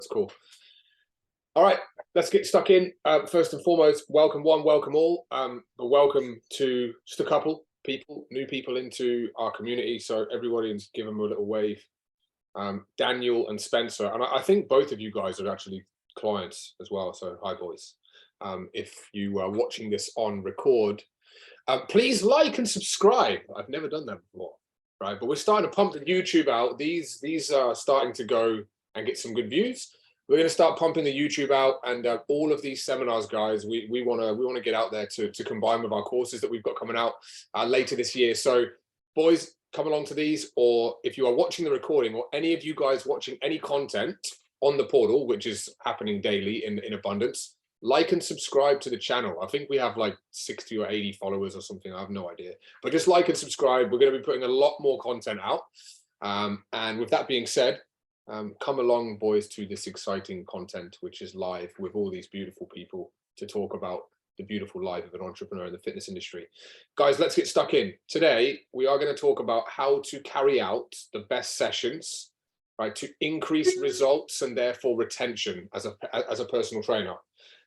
That's cool. All right, let's get stuck in. First and foremost, welcome one, welcome all. But welcome to just a couple people, new people into our community. So everybody, give them a little wave. Daniel and Spencer, and I think both of you guys are actually clients as well. So hi, boys. If you are watching this on record, please like and subscribe. I've never done that before, right? But we're starting to pump the YouTube out. These are starting to go and get some good views. We're going to start pumping the YouTube out, and all of these seminars, guys, we want to get out there to combine with our courses that we've got coming out later this year. So, boys, come along to these, or if you are watching the recording, or any of you guys watching any content on the portal, which is happening daily in abundance, like and subscribe to the channel. I think we have like 60 or 80 followers or something. I have no idea, but just like and subscribe. We're going to be putting a lot more content out. And with that being said, come along, boys, to this exciting content, which is live with all these beautiful people to talk about the beautiful life of an entrepreneur in the fitness industry. Guys, let's get stuck in. Today, we are going to talk about how to carry out the best sessions, right, to increase results and therefore retention as a personal trainer.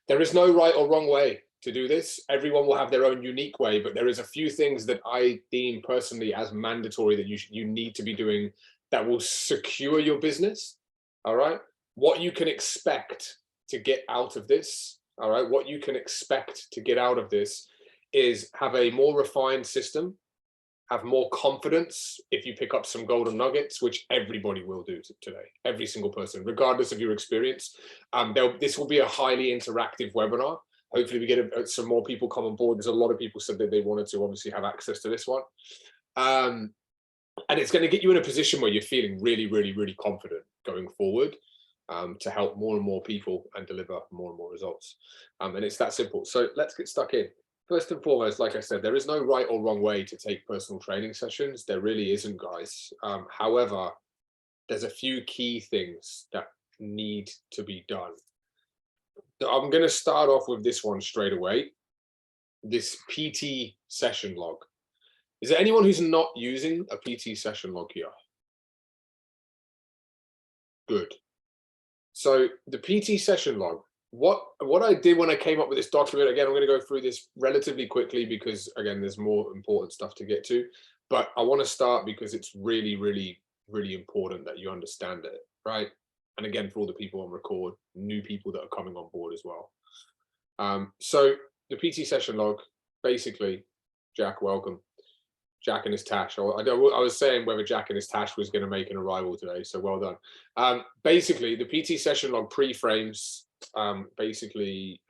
There is no right or wrong way to do this. Everyone will have their own unique way, but there is a few things that I deem personally as mandatory that you need to be doing that will secure your business. All right, what you can expect to get out of this. All right, what you can expect to get out of this is have a more refined system, have more confidence if you pick up some golden nuggets, which everybody will do today, every single person, regardless of your experience. This will be a highly interactive webinar. Hopefully we get some more people come on board. There's a lot of people said that they wanted to obviously have access to this one. And it's going to get you in a position where you're feeling really, really, really confident going forward to help more and more people and deliver more and more results. And it's that simple. So let's get stuck in. First and foremost, like I said, there is no right or wrong way to take personal training sessions. There really isn't, guys. However, there's a few key things that need to be done. I'm going to start off with this one straight away. This PT session log. Is there anyone who's not using a PT session log here? Good. So the PT session log, what I did when I came up with this document, again, I'm going to go through this relatively quickly because, again, there's more important stuff to get to. But I want to start because it's really, really, really important that you understand it, right? And again, for all the people on record, new people that are coming on board as well. So the PT session log, basically, Jack, welcome. Jack and his Tash. I was saying whether Jack and his Tash was going to make an arrival today, so well done. Basically, the PT session log pre-frames basically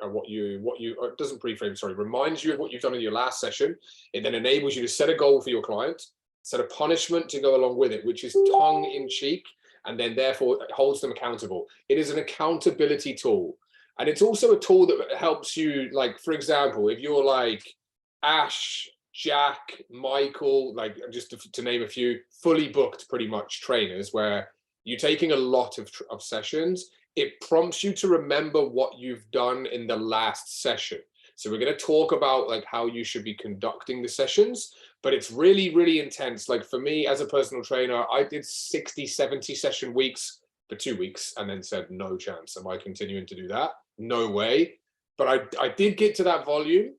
doesn't pre-frame, sorry, reminds you of what you've done in your last session. It then enables you to set a goal for your client, set a punishment to go along with it, which is tongue in cheek, and then therefore it holds them accountable. It is an accountability tool. And it's also a tool that helps you, like, for example, if you're like Ash, Jack, Michael, like just to name a few, fully booked pretty much trainers where you're taking a lot of sessions, it prompts you to remember what you've done in the last session. So we're going to talk about like how you should be conducting the sessions, but it's really, really intense. Like for me as a personal trainer, I did 60, 70 session weeks for 2 weeks and then said, no chance. Am I continuing to do that? No way. But I did get to that volume.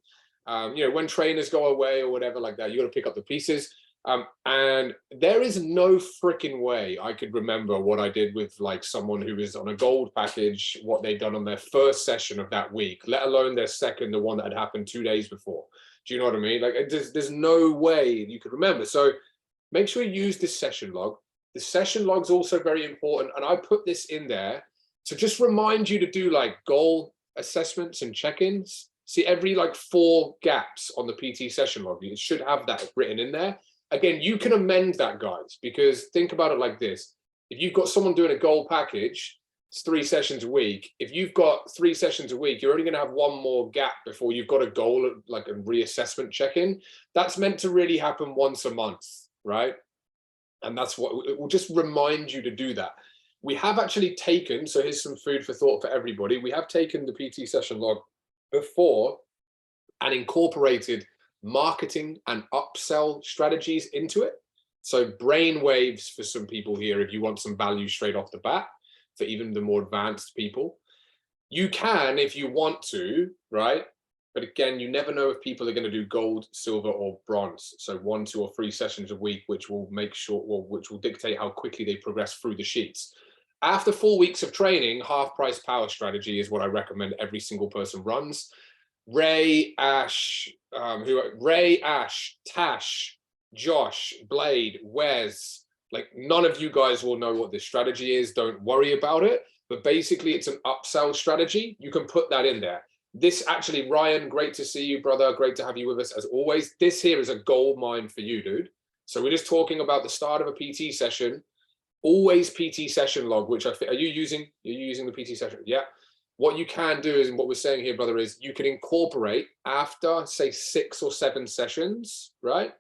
You know, when trainers go away or whatever like that, you got to pick up the pieces. And there is no freaking way I could remember what I did with like someone who is on a gold package, what they'd done on their first session of that week, let alone their second, the one that had happened 2 days before. Do you know what I mean? Like there's no way you could remember. So make sure you use this session log. The session log's also very important. And I put this in there to just remind you to do like goal assessments and check-ins. See, every like 4 gaps on the PT session log, it should have that written in there. Again, you can amend that, guys, because think about it like this. If you've got someone doing a gold package, it's 3 sessions a week. If you've got 3 sessions a week, you're only going to have 1 more gap before you've got a goal, like a reassessment check-in. That's meant to really happen once a month, right? And that's what it will just remind you to do that. We have actually taken, so here's some food for thought for everybody. We have taken the PT session log before and incorporated marketing and upsell strategies into it. So brain waves for some people here if you want some value straight off the bat. for even the more advanced people. You can, if you want to, right? But again, you never know if people are going to do gold, silver, or bronze. So 1, 2, or 3 sessions a week, which will make sure, well, which will dictate how quickly they progress through the sheets. After 4 weeks of training, half price power strategy is what I recommend every single person runs. Ray, Ash, Tash, Josh, Blade, Wes, like none of you guys will know what this strategy is. Don't worry about it. But basically, it's an upsell strategy. You can put that in there. This actually, Ryan, great to see you, brother. Great to have you with us as always. This here is a gold mine for you, dude. So we're just talking about the start of a PT session. Always PT session log, which are you using? You're using the PT session? Yeah. What you can do is, and what we're saying here, brother, is you can incorporate after, say, 6 or 7 sessions, right?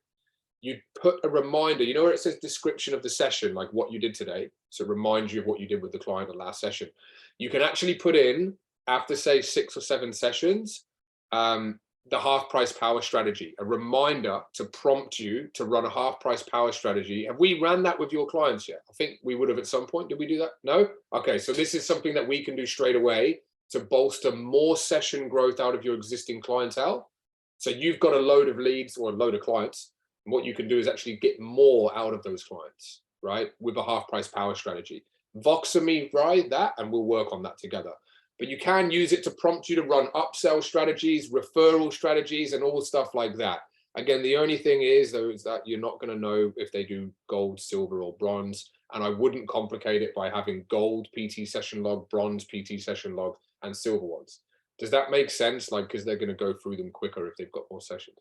You put a reminder, you know where it says description of the session, like what you did today. So it reminds you of what you did with the client the last session. You can actually put in, after say 6 or 7 sessions, the half price power strategy, a reminder to prompt you to run a half price power strategy. Have we ran that with your clients yet? I think we would have at some point. Did we do that? No? Okay, so this is something that we can do straight away to bolster more session growth out of your existing clientele. So you've got a load of leads or a load of clients. And what you can do is actually get more out of those clients, right? With a half price power strategy. Voxer me, right? That, and we'll work on that together. But you can use it to prompt you to run upsell strategies, referral strategies, and all stuff like that. Again, the only thing is, though, is that you're not going to know if they do gold, silver, or bronze. And I wouldn't complicate it by having gold PT session log, bronze PT session log, and silver ones. Does that make sense? Like, because they're going to go through them quicker if they've got more sessions.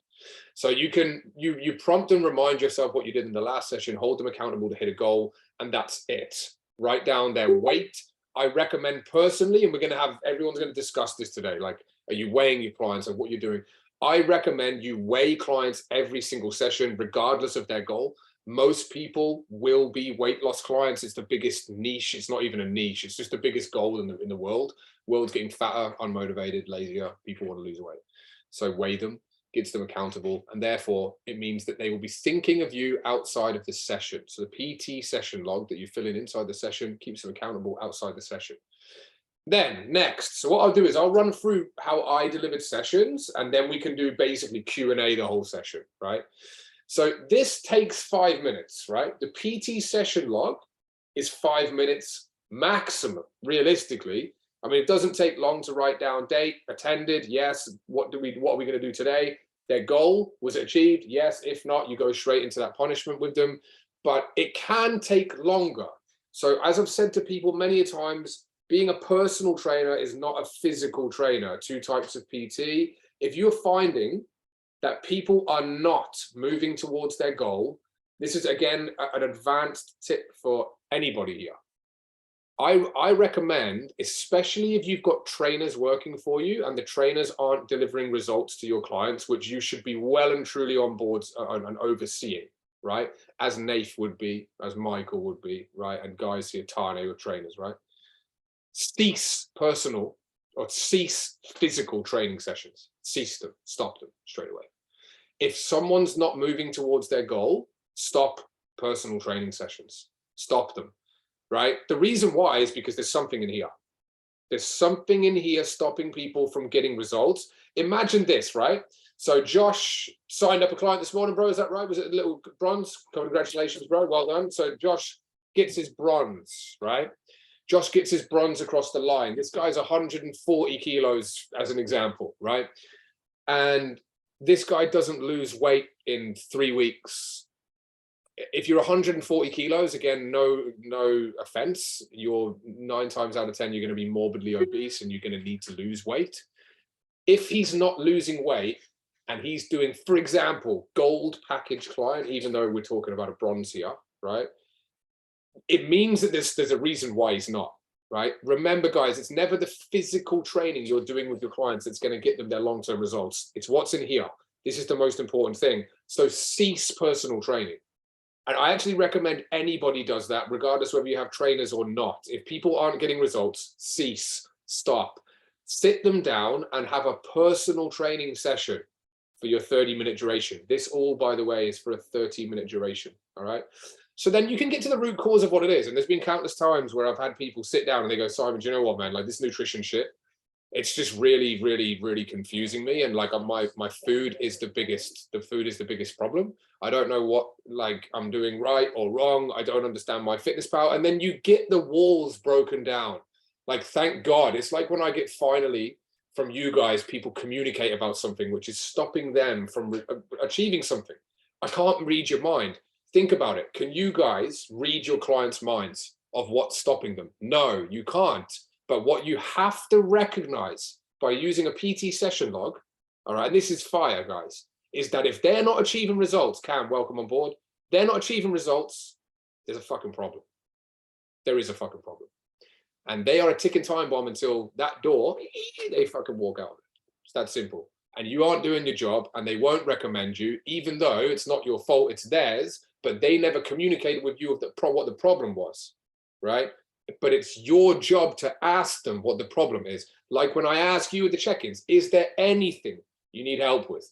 So you can you prompt and remind yourself what you did in the last session, hold them accountable to hit a goal, and that's it. Write down their weight. I recommend personally, and everyone's going to discuss this today, like, are you weighing your clients and what you're doing? I recommend you weigh clients every single session, regardless of their goal. Most people will be weight loss clients. It's the biggest niche. It's not even a niche. It's just the biggest goal in the world. World's getting fatter, unmotivated, lazier. People want to lose weight. So weigh them, gets them accountable. And therefore, it means that they will be thinking of you outside of the session. So the PT session log that you fill in inside the session keeps them accountable outside the session. Then next, so what I'll do is I'll run through how I delivered sessions, and then we can do basically Q&A the whole session, right? So this takes 5 minutes, right? The PT session log is 5 minutes maximum, realistically. I mean, it doesn't take long to write down date, attended, yes. What are we going to do today? Their goal, was it achieved? Yes. If not, you go straight into that punishment with them. But it can take longer. So as I've said to people many times, being a personal trainer is not a physical trainer. 2 types of PT. If you're finding that people are not moving towards their goal, this is, again, an advanced tip for anybody here. I recommend, especially if you've got trainers working for you and the trainers aren't delivering results to your clients, which you should be well and truly on board and overseeing, right? As Nath would be, as Michael would be, right? And guys here, Tane, were trainers, right? Cease personal or cease physical training sessions. Cease them, stop them straight away. If someone's not moving towards their goal, stop personal training sessions. Stop them. Right? The reason why is because there's something in here. There's something in here stopping people from getting results. Imagine this, right? So Josh signed up a client this morning, bro. Is that right? Was it a little bronze? Congratulations, bro. Well done. So Josh gets his bronze, right? Josh gets his bronze across the line. This guy's 140 kilos as an example, right? And this guy doesn't lose weight in 3 weeks. If you're 140 kilos, again, no offense, you're 9 times out of 10, you're going to be morbidly obese and you're going to need to lose weight. If he's not losing weight and he's doing, for example, gold package client, even though we're talking about a bronze here, right? It means that there's a reason why he's not, right? Remember, guys, it's never the physical training you're doing with your clients that's going to get them their long-term results. It's what's in here. This is the most important thing. So cease personal training. And I actually recommend anybody does that, regardless whether you have trainers or not. If people aren't getting results, cease, stop. Sit them down and have a personal training session for your 30-minute duration. This all, by the way, is for a 30-minute duration, all right? So then you can get to the root cause of what it is. And there's been countless times where I've had people sit down and they go, Simon, do you know what, man? Like this nutrition shit, it's just really, really, really confusing me. And like my food is the biggest problem. I don't know what like I'm doing right or wrong. I don't understand my fitness power. And then you get the walls broken down. Like, thank God. It's like when I get finally from you guys, people communicate about something which is stopping them from achieving something. I can't read your mind. Think about it. Can you guys read your clients' minds of what's stopping them? No, you can't. But what you have to recognize by using a PT session log, all right, and this is fire, guys, is that if they're not achieving results, Cam, welcome on board, they're not achieving results, there's a fucking problem. There is a fucking problem. And they are a ticking time bomb until that door, they fucking walk out. It's that simple. And you aren't doing your job and they won't recommend you, even though it's not your fault, it's theirs, but they never communicated with you of what the problem was, right? But it's your job to ask them what the problem is. Like when I ask you at the check-ins, is there anything you need help with,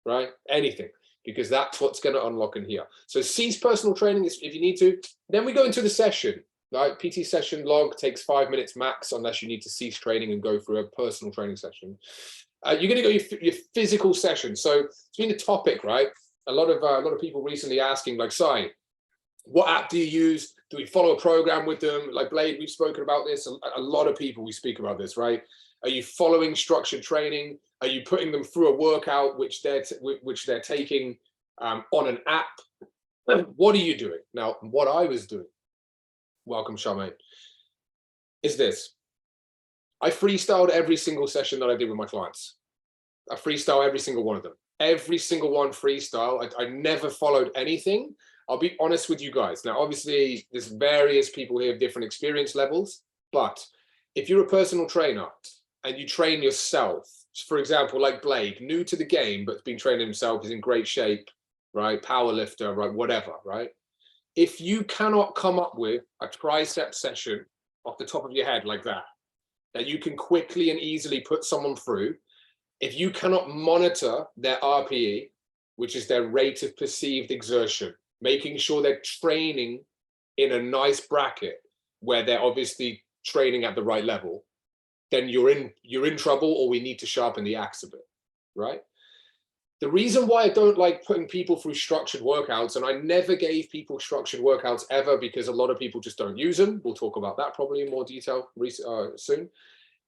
right? Anything, because that's what's going to unlock in here. So cease personal training if you need to. Then we go into the session. Right? PT session log takes 5 minutes max, unless you need to cease training and go through a personal training session. You're going to go your physical session. So it's been a topic, right? A lot of people recently asking, like, Si, what app do you use? Do we follow a program with them? Like Blade, we've spoken about this. A lot of people, we speak about this, right? Are you following structured training? Are you putting them through a workout which they're taking on an app? What are you doing? Now, what I was doing, welcome, Charmaine, is this. I freestyled every single session that I did with my clients. I freestyle every single one of them. Every single one freestyle. I never followed anything. I'll be honest with you guys. Now, obviously, there's various people here of different experience levels, but if you're a personal trainer and you train yourself, for example, like Blade, new to the game, but been training himself, is in great shape, right? Power lifter, right? Whatever, right? If you cannot come up with a tricep session off the top of your head like that you can quickly and easily put someone through, if you cannot monitor their RPE, which is their rate of perceived exertion, making sure they're training in a nice bracket where they're obviously training at the right level, then you're in trouble, or we need to sharpen the axe a bit, right? The reason why I don't like putting people through structured workouts, and I never gave people structured workouts ever, because a lot of people just don't use them. We'll talk about that probably in more detail soon.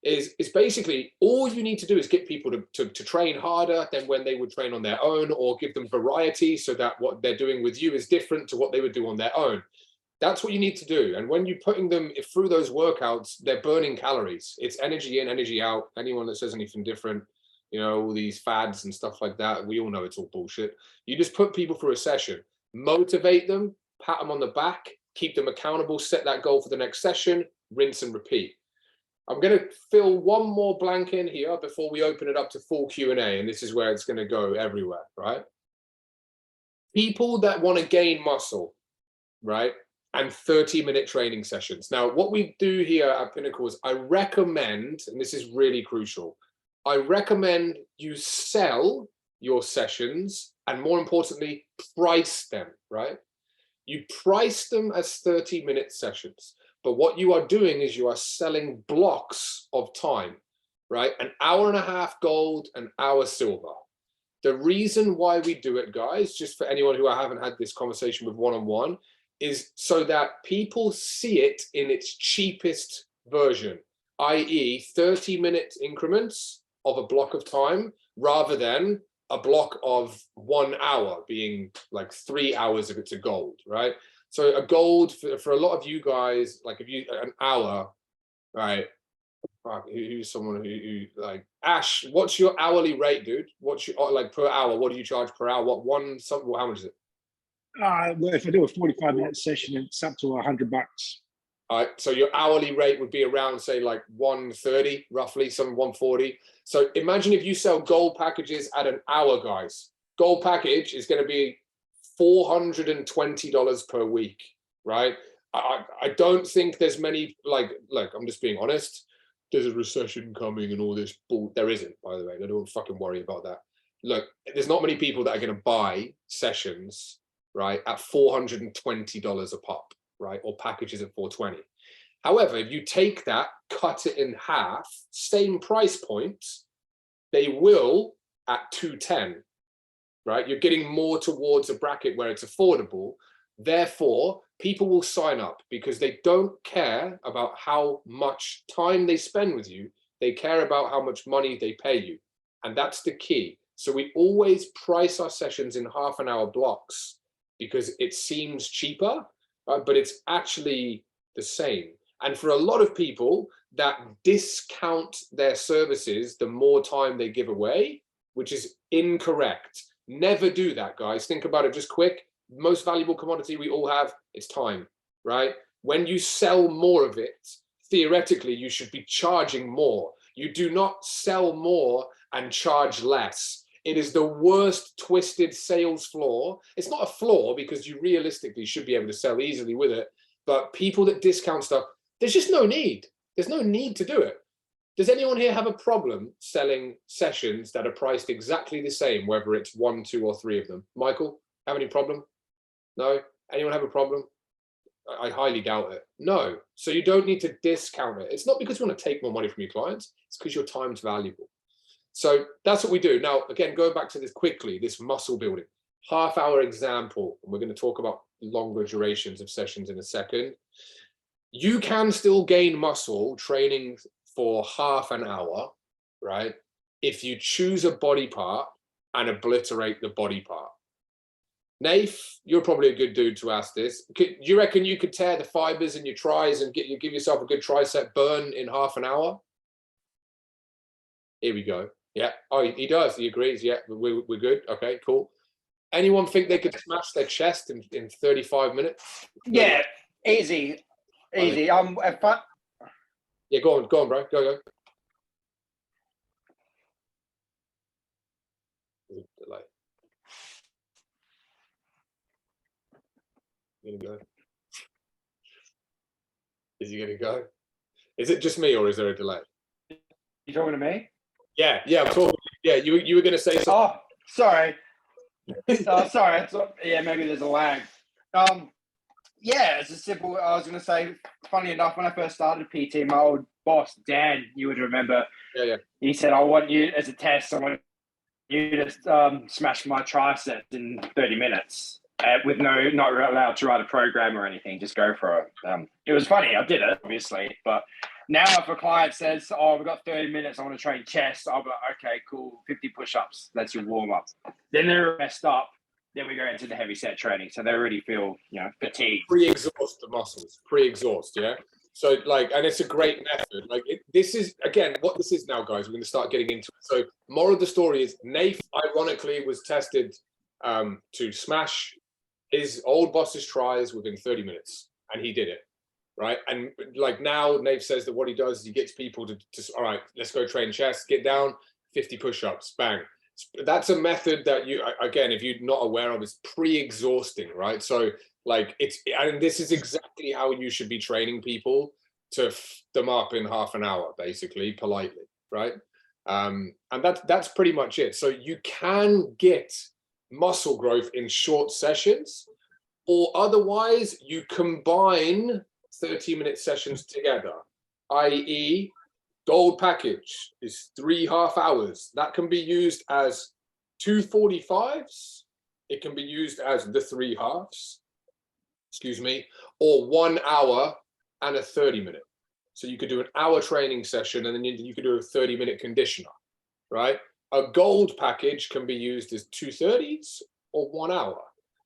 Is basically all you need to do is get people to train harder than when they would train on their own, or give them variety so that what they're doing with you is different to what they would do on their own. That's what you need to do. And when you're putting them through those workouts, they're burning calories. It's energy in, energy out. Anyone that says anything different, you know, all these fads and stuff like that, we all know it's all bullshit. You just put people through a session, motivate them, pat them on the back, keep them accountable, set that goal for the next session, rinse and repeat. I'm going to fill one more blank in here before we open it up to full Q&A, and this is where it's going to go everywhere, right? People that want to gain muscle, right, and 30-minute training sessions. Now, what we do here at Pinnacle is I recommend, and this is really crucial, I recommend you sell your sessions, and more importantly, price them, right? You price them as 30-minute sessions. But what you are doing is you are selling blocks of time, right? An hour and a half gold, an hour silver. The reason why we do it, guys, just for anyone who I haven't had this conversation with one-on-one, is so that people see it in its cheapest version, i.e. 30-minute increments of a block of time, rather than a block of 1 hour being like 3 hours if it's a gold, right? So a gold for a lot of you guys, like if you an hour, right? Who's someone who like Ash? What's your hourly rate, dude? What's your like per hour? What do you charge per hour? What one? Something? How much is it? Well, if I do a 45-minute session, it's up to $100. All right. So your hourly rate would be around, say, like 130, roughly, some 140. So imagine if you sell gold packages at an hour, guys. Gold package is going to be $420 per week, right? I don't think there's many, like, look, I'm just being honest. There's a recession coming and all this bull. There isn't, by the way. Don't fucking worry about that. Look, there's not many people that are going to buy sessions right, at $420 a pop, right, or packages at $420. However, if you take that, cut it in half, same price point, they will at $210, right? You're getting more towards a bracket where it's affordable. Therefore, people will sign up because they don't care about how much time they spend with you. They care about how much money they pay you. And that's the key. So we always price our sessions in half-an-hour blocks because it seems cheaper, but it's actually the same. And for a lot of people that discount their services the more time they give away, which is incorrect. Never do that, guys. Think about it just quick. Most valuable commodity we all have is time, right? When you sell more of it, theoretically, you should be charging more. You do not sell more and charge less. It is the worst twisted sales flaw. It's not a flaw because you realistically should be able to sell easily with it. But people that discount stuff, there's just no need. There's no need to do it. Does anyone here have a problem selling sessions that are priced exactly the same, whether it's 1, 2, or 3 of them? Michael, have any problem? No? Anyone have a problem? I highly doubt it. No. So you don't need to discount it. It's not because you want to take more money from your clients. It's because your time's valuable. So that's what we do. Now, again, going back to this quickly, this muscle building, half-hour example, and we're going to talk about longer durations of sessions in a second. You can still gain muscle training for half an hour, right? If you choose a body part and obliterate the body part. Naif, you're probably a good dude to ask this. Do you reckon you could tear the fibers in your tris and give yourself a good tricep burn in half an hour? Here we go. Yeah. Oh, he does. He agrees. Yeah, we're good. Okay, cool. Anyone think they could smash their chest in 35 minutes? Yeah, easy. Easy. If I... Yeah, go on, bro. Go. Delay. Gonna go. Is he gonna go? Is it just me or is there a delay? You talking to me? Yeah, I'm talking. Yeah, you were gonna say something. Oh, sorry. Sorry. Yeah, maybe there's a lag. Yeah, it's a simple. I was going to say, funny enough, when I first started PT, my old boss, Dan, you would remember. Yeah. He said, I want you as a test, I want you to smash my triceps in 30 minutes with not allowed to write a program or anything. Just go for it. It was funny. I did it, obviously. But now if a client says, oh, we've got 30 minutes, I want to train chest, I'll be like, okay, cool, 50 push-ups. That's your warm-up. Then they're messed up. Then we go into the heavy set training. So they already feel, fatigued. Pre-exhaust the muscles, pre-exhaust, yeah? So and it's a great method. This is, again, what this is now, guys, we're going to start getting into it. So moral of the story is Naif, ironically, was tested to smash his old boss's tries within 30 minutes. And he did it, right? And now Naif says that what he does is he gets people to all right, let's go train chest, get down, 50 push-ups, bang. That's a method that again, if you're not aware of, is pre-exhausting, right? So and this is exactly how you should be training people to f them up in half an hour, basically, politely, right? And that's pretty much it. So you can get muscle growth in short sessions, or otherwise you combine 30-minute sessions together, i.e., gold package is 3 half hours. That can be used as 2 45s. It can be used as the 3 halves, or 1 hour and a 30-minute. So you could do an hour training session and then you could do a 30-minute conditioner, right? A gold package can be used as 2 30s or 1 hour.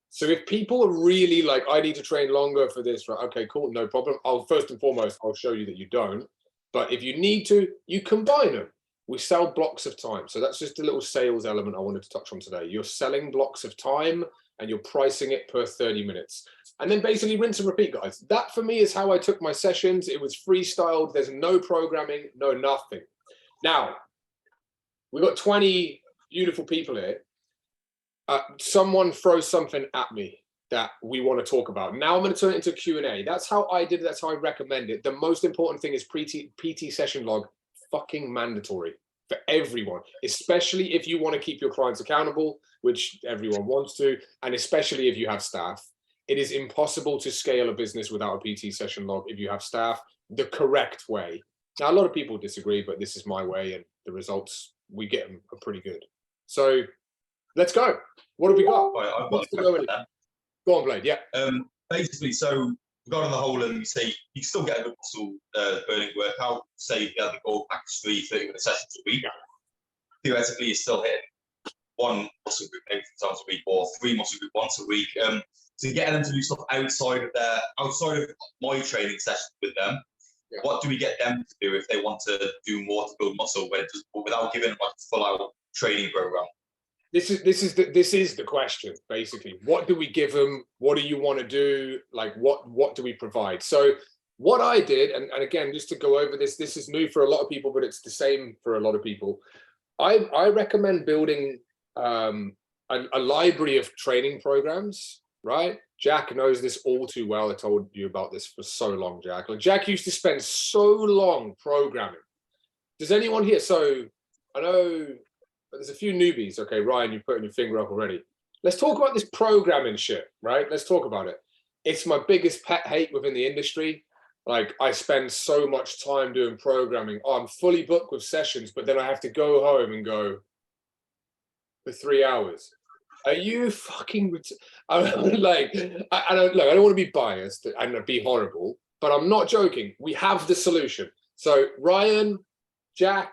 So if people are really I need to train longer for this, right? Okay, cool, no problem. First and foremost, I'll show you that you don't. But if you need to, you combine them. We sell blocks of time. So that's just a little sales element I wanted to touch on today. You're selling blocks of time and you're pricing it per 30 minutes. And then basically rinse and repeat, guys. That for me is how I took my sessions. It was freestyled. There's no programming, no nothing. Now, we've got 20 beautiful people here. Someone throws something at me that we want to talk about. Now I'm going to turn it into Q&A. That's how I did it. That's how I recommend it. The most important thing is PT session log, fucking mandatory. for everyone, especially if you want to keep your clients accountable, which everyone wants to, and especially if you have staff. It is impossible to scale a business without a PT session log if you have staff the correct way. Now, a lot of people disagree, but this is my way, and the results we get them are pretty good. So let's go. What have we got? Right, I've got What's the go in it? Go on, Blade. Yeah. Basically, so regarding the whole, and you say you can still get a good muscle burning workout. Say you have the goal package 30-minute sessions a week. Yeah. Theoretically, you're still hitting one muscle group maybe 3 times a week, or 3 muscle group once a week. So getting them to do stuff outside of my training sessions with them. Yeah. What do we get them to do if they want to do more to build muscle, without giving them like a full-out training program? This is the question, basically. What do we give them? What do you want to do? Like, what do we provide? So what I did, and again, just to go over this is new for a lot of people, but it's the same for a lot of people. I recommend building a library of training programs, right? Jack knows this all too well. I told you about this for so long, Jack. Like, Jack used to spend so long programming. Does anyone here? So I know there's a few newbies. Okay, Ryan, you're putting your finger up already. Let's talk about this programming shit, right? Let's talk about it. It's my biggest pet hate within the industry. Like, I spend so much time doing programming. Oh, I'm fully booked with sessions, but then I have to go home and go for 3 hours. Are you fucking like, I don't want to be biased and be horrible, but I'm not joking. We have the solution. So Ryan, Jack,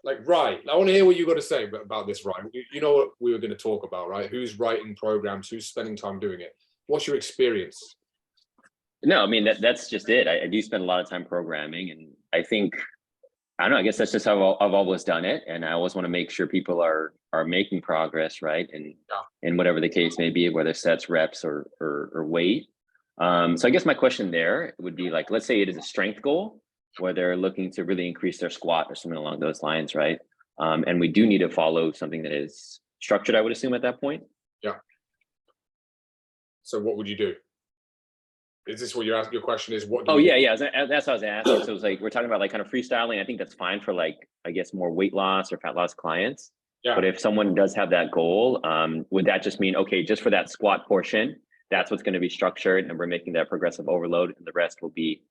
like, right, I want to hear what you got to say about this, Ryan. You know what we were going to talk about, right? Who's writing programs, who's spending time doing it? What's your experience? No, I mean, that's just it. I do spend a lot of time programming, and I think, I don't know, I guess that's just how I've always done it. And I always want to make sure people are making progress, right? And whatever the case may be, whether sets, reps, or weight. So I guess my question there would be, like, let's say it is a strength goal where they're looking to really increase their squat or something along those lines, right? And we do need to follow something that is structured, I would assume, at that point. Yeah. So what would you do? Is this what you're asking? Your question is what? Oh yeah. That's what I was asking. So it's like, we're talking about like kind of freestyling. I think that's fine for, like, I guess, more weight loss or fat loss clients. Yeah. But if someone does have that goal, would that just mean, okay, just for that squat portion, that's what's going to be structured, and we're making that progressive overload, and the rest will be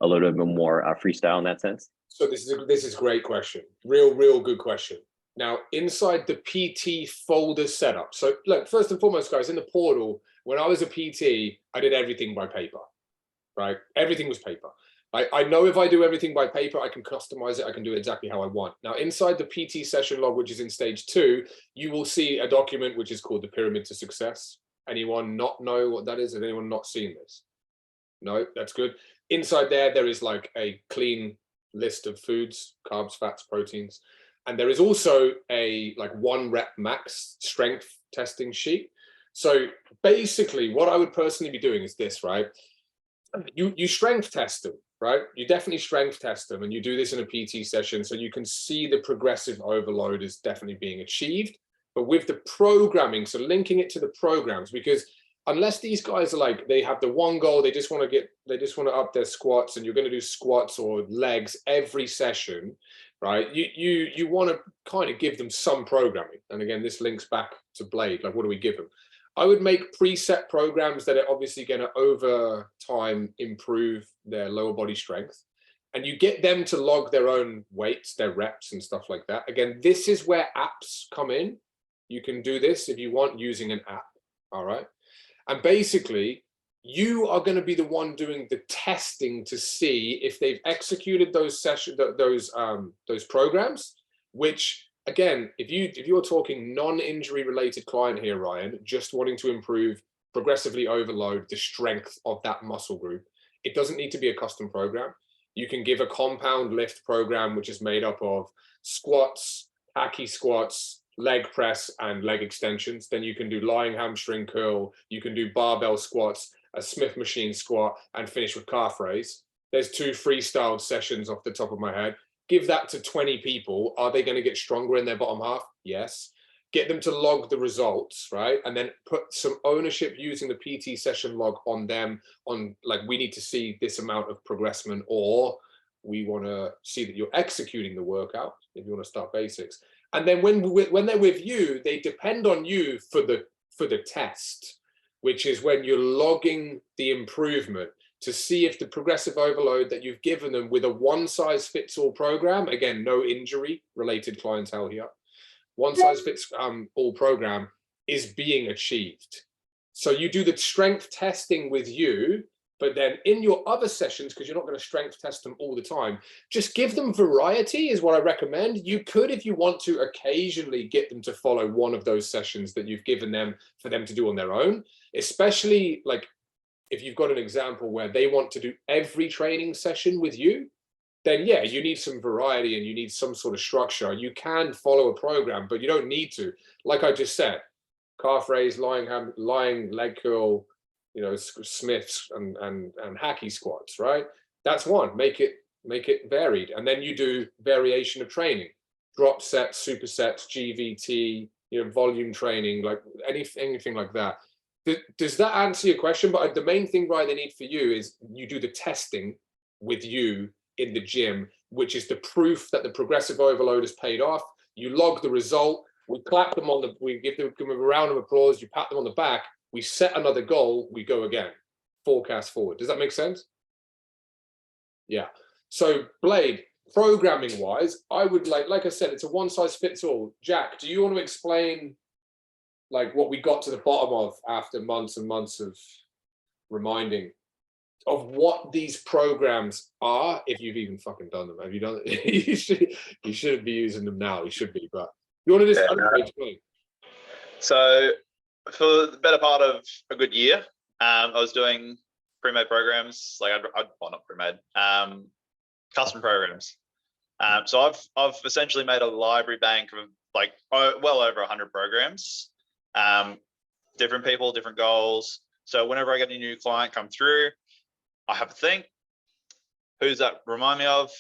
a little bit more freestyle in that sense? So this is a great question. Real good question. Now, inside the PT folder setup. So look, first and foremost, guys, in the portal, when I was a PT, I did everything by paper, right? Everything was paper. I know if I do everything by paper, I can customize it. I can do it exactly how I want. Now, inside the PT session log, which is in stage 2, you will see a document which is called the Pyramid to Success. Anyone not know what that is? Has anyone not seen this? No, that's good. Inside there is like a clean list of foods, carbs, fats, proteins. And there is also a like 1 rep max strength testing sheet. So basically what I would personally be doing is this, right? You strength test them, right? You definitely strength test them, and you do this in a PT session so you can see the progressive overload is definitely being achieved. But with the programming, so linking it to the programs, because unless these guys are like, they have the one goal, they just want to up their squats, and you're going to do squats or legs every session, right? You want to kind of give them some programming. And again, this links back to Blade. Like, what do we give them? I would make preset programs that are obviously going to over time improve their lower body strength. And you get them to log their own weights, their reps and stuff like that. Again, this is where apps come in. You can do this if you want using an app, all right? And basically, you are going to be the one doing the testing to see if they've executed those programs, which, again, if you're talking non-injury related client here, Ryan, just wanting to improve, progressively overload the strength of that muscle group, it doesn't need to be a custom program. You can give a compound lift program, which is made up of squats, hacky squats, leg press, and leg extensions. Then you can do lying hamstring curl. You can do barbell squats, a Smith machine squat, and finish with calf raise. There's 2 freestyled sessions off the top of my head. Give that to 20 people. Are they going to get stronger in their bottom half? Yes. Get them to log the results, right? And then put some ownership using the PT session log on them, on like, we need to see this amount of progressment, or we want to see that you're executing the workout if you want to start basics. And then when they're with you, they depend on you for the test, which is when you're logging the improvement to see if the progressive overload that you've given them with a one-size-fits-all program, again, no injury-related clientele here, one-size-fits-all program is being achieved. So you do the strength testing with you, but then in your other sessions, because you're not going to strength test them all the time, just give them variety is what I recommend. You could, if you want to, occasionally get them to follow one of those sessions that you've given them for them to do on their own, especially like if you've got an example where they want to do every training session with you, then yeah, you need some variety and you need some sort of structure. You can follow a program, but you don't need to. Like I just said, calf raise, lying leg curl, you know, Smiths and hacky squats, right? That's one. Make it varied, and then you do variation of training, drop sets, supersets, GVT, you know, volume training, like anything like that. Does that answer your question? But the main thing, Ryan, they need for you is you do the testing with you in the gym, which is the proof that the progressive overload has paid off. You log the result. We clap them on we give them a round of applause. You pat them on the back. We set another goal. We go again. Forecast forward. Does that make sense? Yeah. So Blade, programming wise, I would like I said, it's a one size fits all. Jack, do you want to explain like what we got to the bottom of after months and months of reminding of what these programs are, if you've even fucking done them? Have you done it? you shouldn't be using them now. You should be, but you want to just explain? So for the better part of a good year, I was doing pre-made programs, like well, not pre-made, custom programs. So I've essentially made a library bank of like well over 100 programs, different people, different goals. So whenever I get a new client come through, I have a think, who's that remind me of?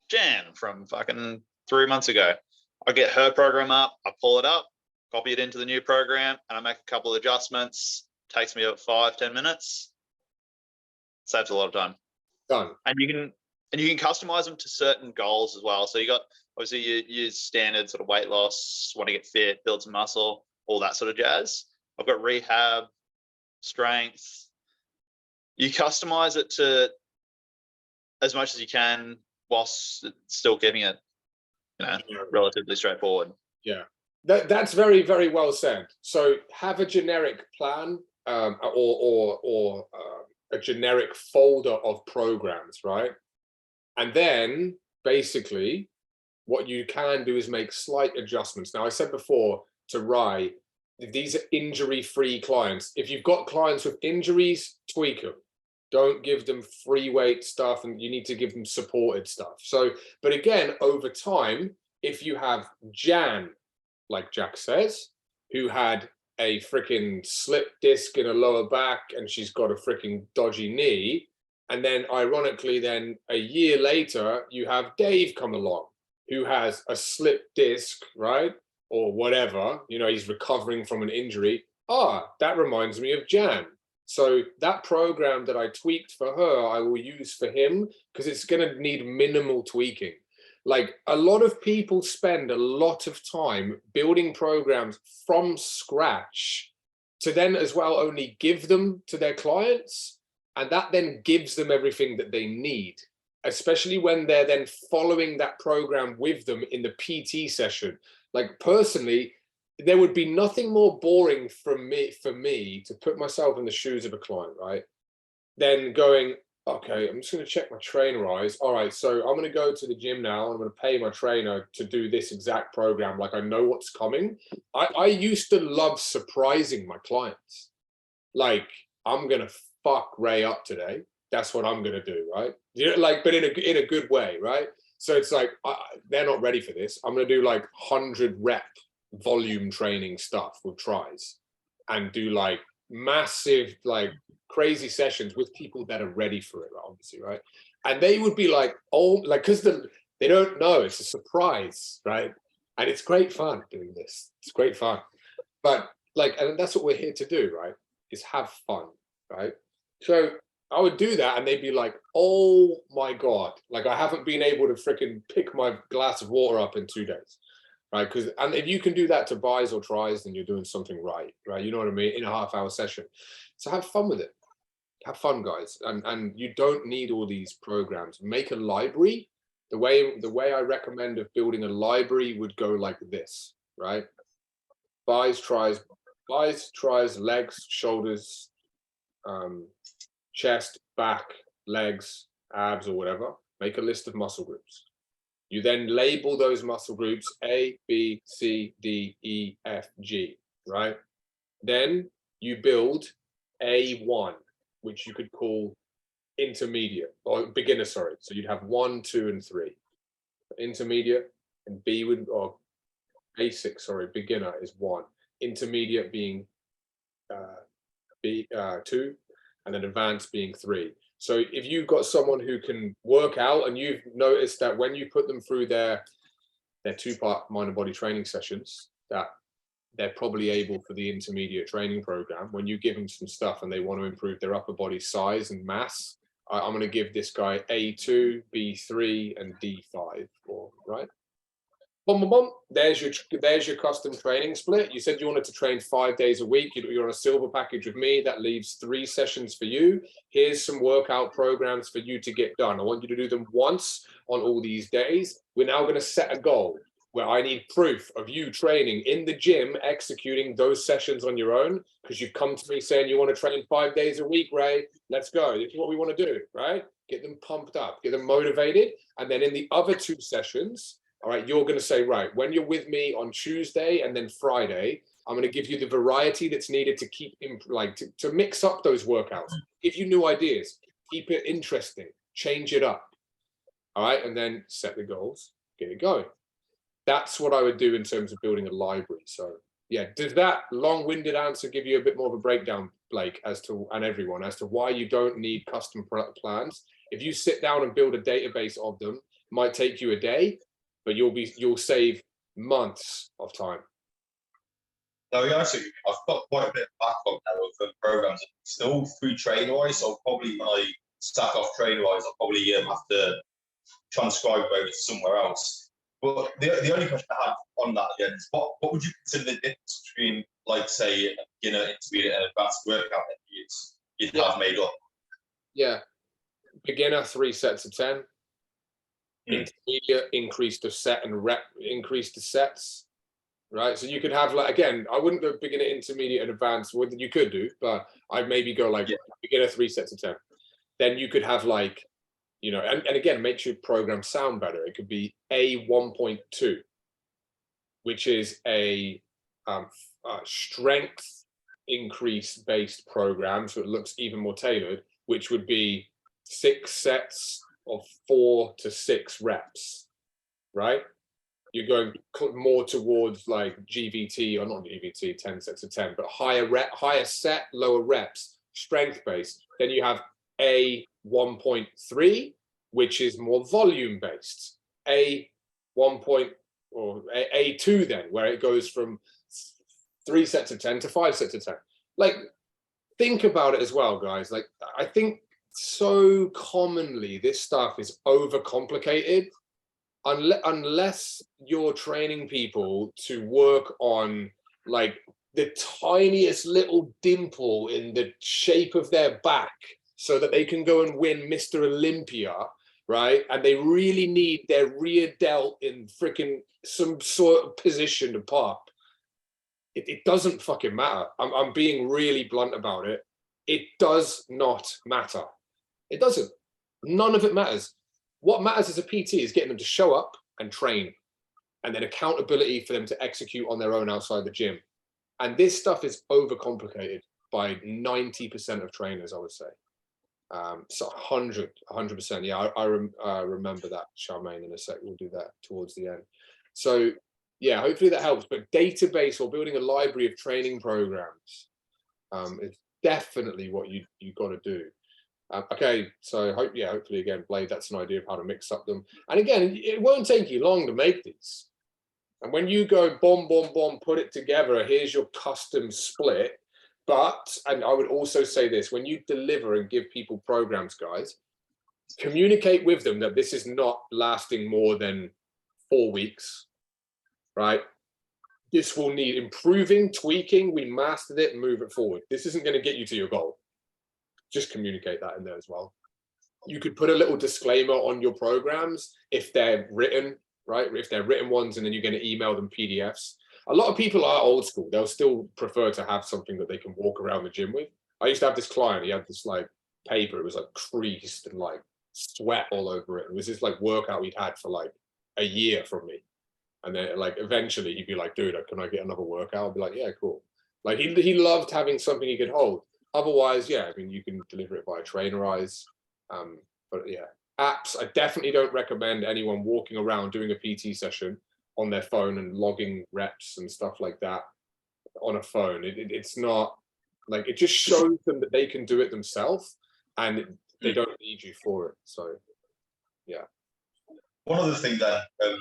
Jan from fucking 3 months ago. I get her program up, I pull it up, copy it into the new program, and I make a couple of adjustments. Takes me about 5-10 minutes. Saves a lot of time. Done. And you can customize them to certain goals as well. So you got obviously your standard sort of weight loss, want to get fit, build some muscle, all that sort of jazz. I've got rehab, strength. You customize it to as much as you can whilst still keeping it, you know, relatively straightforward. Yeah, that's very, very well said. So have a generic plan or a generic folder of programs, right? And then basically what you can do is make slight adjustments. Now, I said before to Rai, these are injury-free clients. If you've got clients with injuries, tweak them. Don't give them free weight stuff, and you need to give them supported stuff. So, but again, over time, if you have Jan, like Jack says, who had a freaking slip disc in her lower back and she's got a freaking dodgy knee, and then ironically, then a year later, you have Dave come along who has a slip disc, right? Or whatever, you know, he's recovering from an injury. That reminds me of Jan. So that program that I tweaked for her, I will use for him because it's going to need minimal tweaking. Like a lot of people spend a lot of time building programs from scratch to then as well only give them to their clients. And that then gives them everything that they need, especially when they're then following that program with them in the PT session. Like personally, there would be nothing more boring for me to put myself in the shoes of a client, right? Then going, okay, I'm just going to check my trainer eyes. All right, so I'm going to go to the gym now. And I'm going to pay my trainer to do this exact program. Like I know what's coming. I used to love surprising my clients. Like I'm going to fuck Ray up today. That's what I'm going to do, right? You know, like, but in a good way, right? So it's like, they're not ready for this. I'm going to do like 100 rep volume training stuff with tries and do like massive, like crazy sessions with people that are ready for it, obviously, right? And they would be like, oh, like, because they don't know, it's a surprise, right? And it's great fun doing this. It's great fun. But like, and that's what we're here to do, right? Is have fun, right? So I would do that and they'd be like, oh my God, like I haven't been able to freaking pick my glass of water up in 2 days, right? And if you can do that to buys or tries, then you're doing something right? You know what I mean? In a half-hour session. So have fun with it. Have fun, guys. And you don't need all these programs. Make a library. The way I recommend of building a library would go like this, right? Buys, tries, legs, shoulders, chest, back, legs, abs, or whatever. Make a list of muscle groups. You then label those muscle groups A, B, C, D, E, F, G, right? Then you build A1, which you could call intermediate or beginner, sorry. So you'd have 1, 2, and 3. Intermediate, and B would, or basic, sorry, beginner is 1. Intermediate being B 2, and then advanced being 3. So if you've got someone who can work out, and you've noticed that when you put them through their 2-part mind and body training sessions, that they're probably able for the intermediate training program. When you give them some stuff and they want to improve their upper body size and mass, I'm going to give this guy A2, B3, and D5, right? Boom, boom, boom. There's your custom training split. You said you wanted to train 5 days a week. You're on a silver package with me. That leaves 3 sessions for you. Here's some workout programs for you to get done. I want you to do them once on all these days. We're now going to set a goal where I need proof of you training in the gym, executing those sessions on your own, because you've come to me saying you want to train 5 days a week, Ray. Let's go. This is what we want to do, right? Get them pumped up, get them motivated. And then in the other 2 sessions, all right, you're going to say, right, when you're with me on Tuesday and then Friday, I'm going to give you the variety that's needed to keep, to mix up those workouts, give you new ideas, keep it interesting, change it up. All right, and then set the goals, get it going. That's what I would do in terms of building a library. So yeah, does that long-winded answer give you a bit more of a breakdown, Blake, and everyone, as to why you don't need custom plans? If you sit down and build a database of them, it might take you a day, but you'll save months of time. No, yeah, actually, I've got quite a bit of backlog now of programs. Still through TrainerWise, so probably when I stack off TrainerWise, I'll probably have to transcribe over to somewhere else. But the only question I have on that again is what would you consider the difference between, like, say, a beginner, intermediate, and advanced workout that you'd have made up? Yeah, beginner 3 sets of 10. Intermediate increase the set and increase the sets, right? So you could have, like, again, I wouldn't go beginner, intermediate, and advanced. You could do, but I'd maybe go like beginner 3 sets of 10. Then you could have, like, you know, and again, makes your program sound better. It could be A 1.2, which is a strength increase based program, so it looks even more tailored, which would be 6 sets of 4 to 6 reps, right? You're going more towards like GVT, or not GVT, 10 sets of 10, but higher set, lower reps, strength based. Then you have A 1.3, which is more volume based. A 1. Or A2 then, where it goes from 3 sets of 10 to 5 sets of 10. Like, think about it as well, guys. Like, I think so commonly this stuff is overcomplicated, unless you're training people to work on, like, the tiniest little dimple in the shape of their back so that they can go and win Mr. Olympia, right? And they really need their rear delt in freaking some sort of position to pop. It doesn't fucking matter. I'm being really blunt about it. It does not matter. It doesn't. None of it matters. What matters as a PT is getting them to show up and train, and then accountability for them to execute on their own outside the gym. And this stuff is overcomplicated by 90% of trainers, I would say. So 100%. Yeah, I remember that, Charmaine, in a sec. We'll do that towards the end. So yeah, hopefully that helps. But database or building a library of training programs is definitely what you got to do. Okay, so hopefully again, Blade, that's an idea of how to mix up them. And again, it won't take you long to make these. And when you go boom, boom, boom, put it together, here's your custom split. But, and I would also say this, when you deliver and give people programs, guys, communicate with them that this is not lasting more than 4 weeks, right? This will need improving, tweaking. We mastered it, move it forward. This isn't going to get you to your goal. Just communicate that in there as well. You could put a little disclaimer on your programs if they're written, right? If they're written ones, and then you're going to email them PDFs. A lot of people are old school. They'll still prefer to have something that they can walk around the gym with. I used to have this client. He had this like paper. It was like creased and like sweat all over it. It was this like workout he'd had for like a year from me. And then like eventually he'd be like, dude, can I get another workout? I'd be like, yeah, cool. Like he loved having something he could hold. Otherwise, yeah, I mean, you can deliver it via Trainerize. But yeah, apps, I definitely don't recommend anyone walking around doing a PT session on their phone and logging reps and stuff like that on a phone. It's not like, it just shows them that they can do it themselves and they don't need you for it. So yeah. One other thing then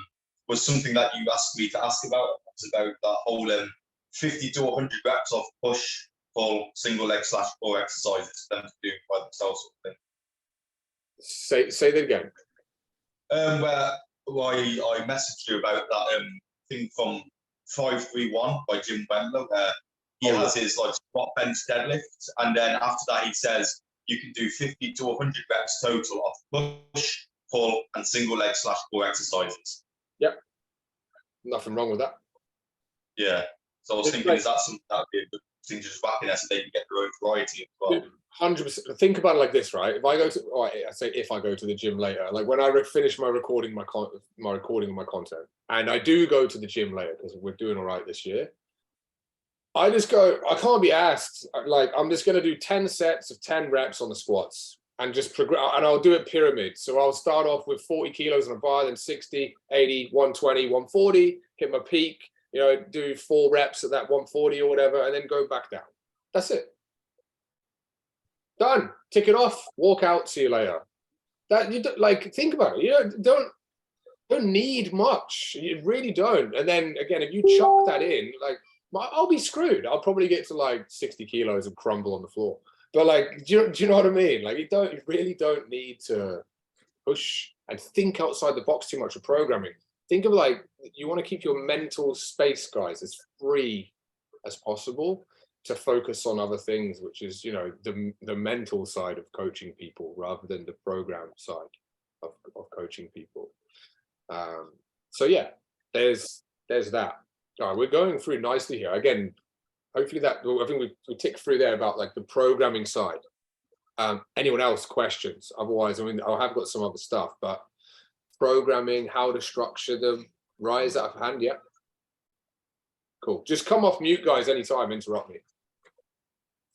was something that you asked me to ask about. It's about that whole 50 to 100 reps of push, pull, single leg / core exercises for them to do by themselves. Sort of thing. Say that again. Where I messaged you about that thing from 531 by Jim Wendler, where he has his like squat, bench, deadlift, and then after that he says you can do 50 to 100 reps total of push, pull, and single leg / core exercises. Yep. Nothing wrong with that. Yeah. So I was thinking, is that something that would be a good thing to just whack in there so they can get their own variety as well? 100%. Think about it like this, right? If I go to, I say if I go to the gym later, like when I finish my recording, my recording of my content, and I do go to the gym later because we're doing all right this year, I just go, I can't be asked, like, I'm just going to do 10 sets of 10 reps on the squats and just progress, and I'll do it pyramid. So I'll start off with 40 kilos on a bar, then 60, 80, 120, 140, hit my peak, you know, do 4 reps at that 140 or whatever, and then go back down. That's it. Done. Tick it off. Walk out. See you later. That you like. Think about it. You don't need much. You really don't. And then again, if you chuck that in, like, I'll be screwed. I'll probably get to like 60 kilos and crumble on the floor. But like, do you know what I mean? Like, you really don't need to push and think outside the box too much with programming. Think of like, you want to keep your mental space, guys, as free as possible to focus on other things, which is, you know, the mental side of coaching people rather than the program side of coaching people. So yeah, there's that. All right, we're going through nicely here. Again, hopefully that, I think we ticked through there about like the programming side. Anyone else questions? Otherwise, I mean, I have got some other stuff, but programming, how to structure them, rise out of hand. Yeah. Cool. Just come off mute, guys, anytime, interrupt me.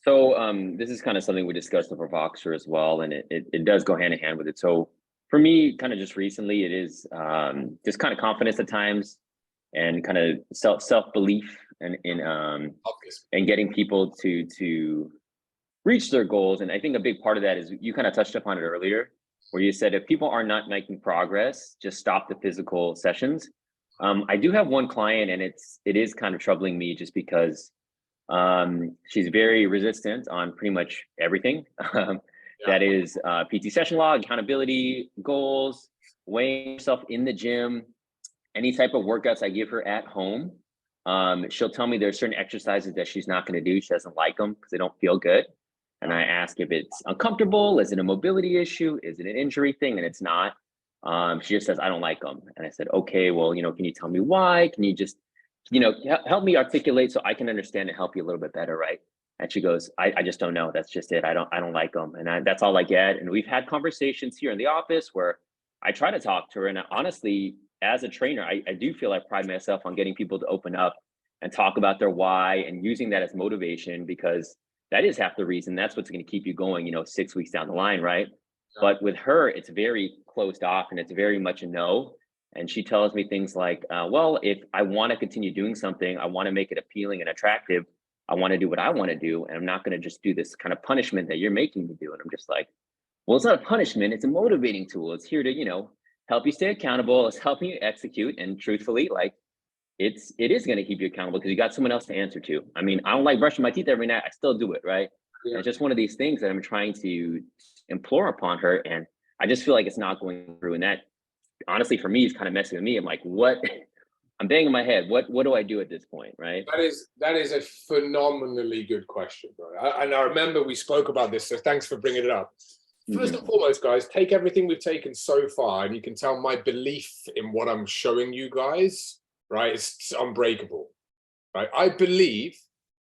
So this is kind of something we discussed with Voxer as well, and it does go hand in hand with it. So for me, kind of just recently, it is just kind of confidence at times and kind of self-belief and getting people to reach their goals. And I think a big part of that is, you kind of touched upon it earlier, where you said if people are not making progress, just stop the physical sessions. I do have one client, and it is kind of troubling me just because she's very resistant on pretty much everything. That is PT session log, accountability, goals, weighing herself in the gym, any type of workouts I give her at home. She'll tell me there's certain exercises that she's not going to do. She doesn't like them because they don't feel good. And I ask if it's uncomfortable, is it a mobility issue? Is it an injury thing? And it's not. She just says, I don't like them. And I said, okay, well, you know, can you tell me why? Can you just, you know, help me articulate so I can understand and help you a little bit better, right? And she goes, I just don't know. That's just it. I don't like them. And that's all I get. And we've had conversations here in the office where I try to talk to her. And honestly, as a trainer, I do feel I pride myself on getting people to open up and talk about their why and using that as motivation, because that is half the reason. That's what's going to keep you going, you know, 6 weeks down the line, right? Yeah. But with her, it's very closed off and it's very much a no. And she tells me things like, well, if I want to continue doing something, I want to make it appealing and attractive. I want to do what I want to do. And I'm not going to just do this kind of punishment that you're making me do. And I'm just like, well, it's not a punishment. It's a motivating tool. It's here to, you know, help you stay accountable. It's helping you execute. And truthfully, like, it is going to keep you accountable because you got someone else to answer to. I mean, I don't like brushing my teeth every night. I still do it, right? Yeah. It's just one of these things that I'm trying to implore upon her, and I just feel like it's not going through. And that, honestly, for me, is kind of messing with me. I'm like, what? I'm banging my head. What do I do at this point, right? That is a phenomenally good question, bro. And I remember we spoke about this, so thanks for bringing it up. First and foremost, guys, take everything we've taken so far, and you can tell my belief in what I'm showing you guys, right? It's unbreakable, right? I believe,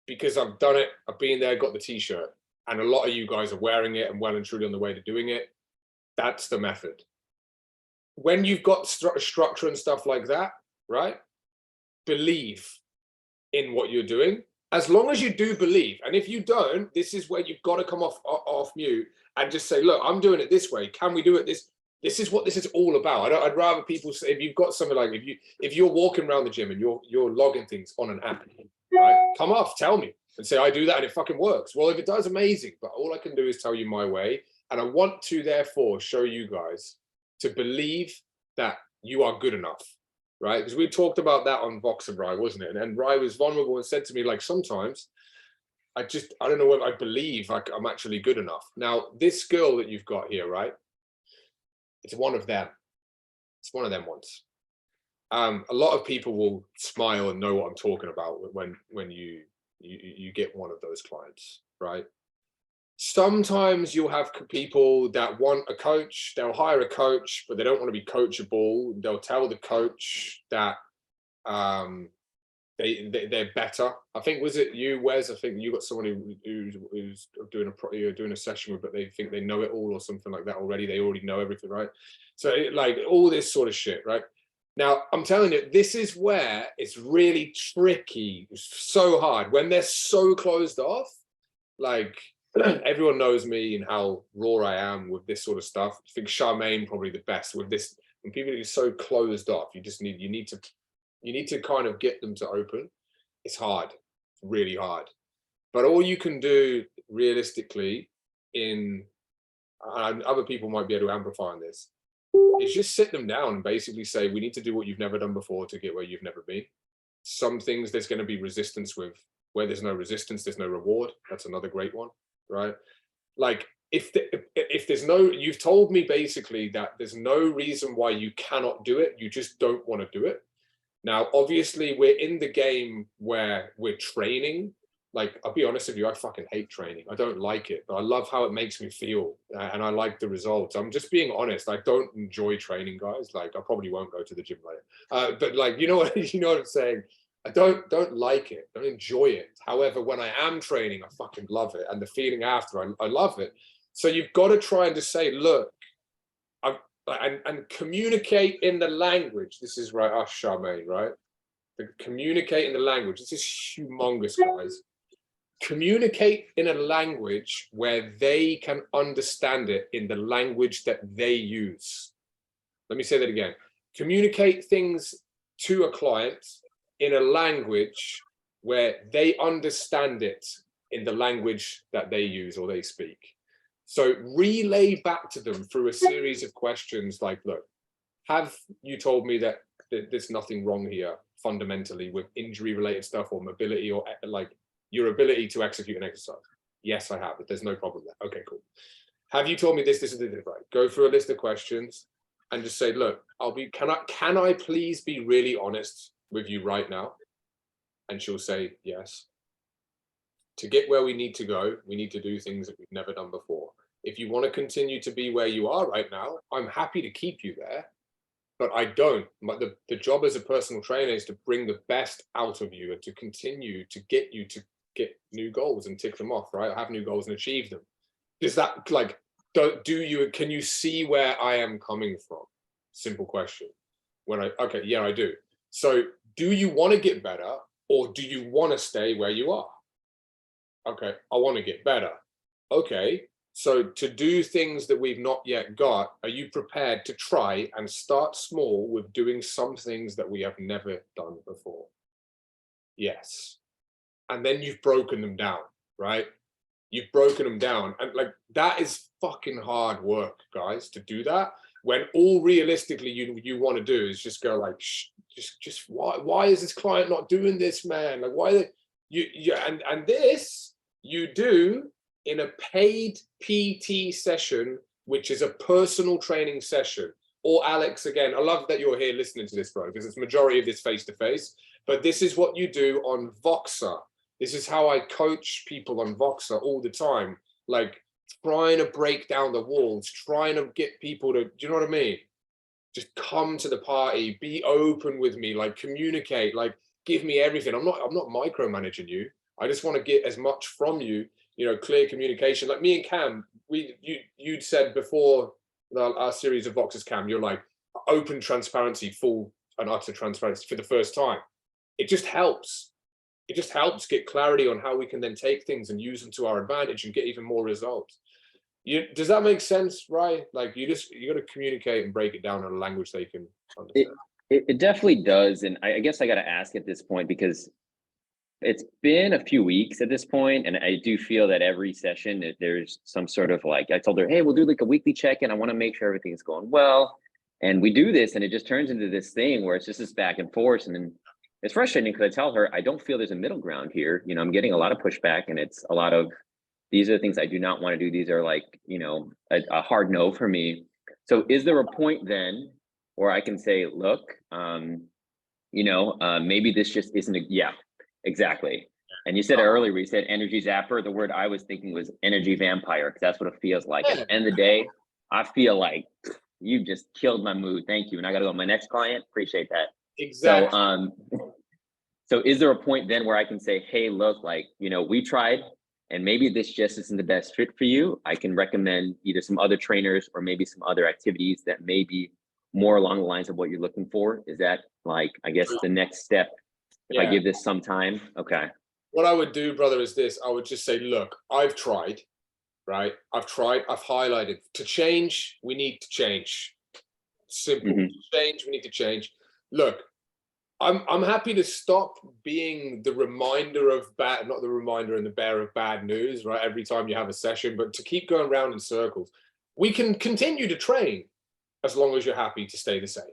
because I've done it, I've been there, got the t-shirt, and a lot of you guys are wearing it and well and truly on the way to doing it. That's the method. When you've got structure and stuff like that, right? Believe in what you're doing. As long as you do believe, and if you don't, this is where you've got to come off mute and just say, look, I'm doing it this way. Can we do it this is what this is all about. I'd rather people say, if you've got something like, if you're walking around the gym and you're logging things on an app, right? Come off, tell me and say, I do that and it fucking works. Well, if it does, amazing. But all I can do is tell you my way. And I want to therefore show you guys to believe that you are good enough, right? Because we talked about that on Vox and Rye, wasn't it? And Rye was vulnerable and said to me, like, sometimes I don't know whether I believe like I'm actually good enough. Now, this girl that you've got here, right? It's one of them. It's one of them ones. A lot of people will smile and know what I'm talking about when you get one of those clients, right? Sometimes you'll have people that want a coach, they'll hire a coach, but they don't want to be coachable. They'll tell the coach that they're better. I think, was it you, Wes? I think you got someone who's doing a session with, but they think they know it all or something like that already. They already know everything, right? So like all this sort of shit, right? Now, I'm telling you, this is where it's really tricky. It's so hard when they're so closed off. Like, everyone knows me and how raw I am with this sort of stuff. I think Charmaine probably the best with this. When people are so closed off, you need to kind of get them to open. It's hard, it's really hard. But all you can do realistically, and other people might be able to amplify on this, is just sit them down and basically say, we need to do what you've never done before to get where you've never been. Some things there's going to be resistance with. Where there's no resistance, there's no reward. That's another great one, right? Like if there's no, you've told me basically that there's no reason why you cannot do it. You just don't want to do it. Now, obviously, we're in the game where we're training. Like, I'll be honest with you, I fucking hate training. I don't like it, but I love how it makes me feel, and I like the results. I'm just being honest. I don't enjoy training, guys. Like, I probably won't go to the gym later. But like, you know what I'm saying? I don't like it. I don't enjoy it. However, when I am training, I fucking love it, and the feeling after, I love it. So you've got to try and just say, look, and communicate in the language. This is right, us, Charmaine, right? Communicate in the language. This is humongous, guys. Communicate in a language where they can understand it in the language that they use. Let me say that again. Communicate things to a client in a language where they understand it in the language that they use or they speak. So relay back to them through a series of questions like, look, have you told me that there's nothing wrong here fundamentally with injury related stuff or mobility or like your ability to execute an exercise? Yes, I have, but there's no problem there. Okay, cool. Have you told me this, right? Go through a list of questions and just say, look, can I please be really honest with you right now? And she'll say, yes. To get where we need to go, we need to do things that we've never done before. If you want to continue to be where you are right now, I'm happy to keep you there, but I don't. The job as a personal trainer is to bring the best out of you and to continue to get you to get new goals and tick them off, right? Have new goals and achieve them. Is that like, can you see where I am coming from? Simple question. Okay, yeah, I do. So do you want to get better or do you want to stay where you are? Okay, I want to get better. Okay, so to do things that we've not yet got, are you prepared to try and start small with doing some things that we have never done before? Yes. And then you've broken them down, right? You've broken them down. And like, that is fucking hard work, guys, to do that. When all realistically you want to do is just go like, just why is this client not doing this, man? Like, why and this you do in a paid PT session, which is a personal training session. Or Alex, again, I love that you're here listening to this, bro, because it's majority of this face-to-face, but this is what you do on Voxer. This is how I coach people on Voxer all the time, like trying to break down the walls, trying to get people to, do you know what I mean? Just come to the party, be open with me, like communicate, like give me everything. I'm not micromanaging you. I just want to get as much from you, you know, clear communication. Like me and Cam, you'd said before our series of Voxers, Cam, you're like open transparency, full and utter transparency for the first time. It just helps. It just helps get clarity on how we can then take things and use them to our advantage and get even more results. Does that make sense, right? Like you got to communicate and break it down in a language they can understand. It definitely does. And I guess I got to ask at this point, because it's been a few weeks at this point, and I do feel that every session there's some sort of like, I told her, hey, we'll do like a weekly check-in. I want to make sure everything's going well. And we do this, and it just turns into this thing where it's just this back and forth. And then it's frustrating because I tell her, I don't feel there's a middle ground here. You know, I'm getting a lot of pushback, and it's a lot of, these are the things I do not want to do. These are like, you know, a hard no for me. So is there a point then where I can say, look, you know, maybe this just isn't yeah, exactly. And you said earlier, you said energy zapper. The word I was thinking was energy vampire, because that's what it feels like. At the end of the day, I feel like you just killed my mood. Thank you. And I got to go to my next client. Appreciate that. Exactly. So, so is there a point then where I can say, hey, look, like, you know, we tried, and maybe this just isn't the best fit for you. I can recommend either some other trainers or maybe some other activities that may be more along the lines of what you're looking for. Is that like, I guess, the next step? If I give this some time? Okay. What I would do, brother, is this. I would just say, look, I've tried, right? I've highlighted. To change, we need to change. Simple. To change, we need to change. Look, I'm happy to stop being the reminder of bad, not the reminder and the bearer of bad news, right? Every time you have a session, but to keep going around in circles. We can continue to train as long as you're happy to stay the same.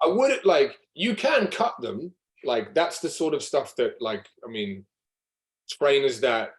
I wouldn't, like, you can cut them. Like, that's the sort of stuff that, like, I mean, trainers that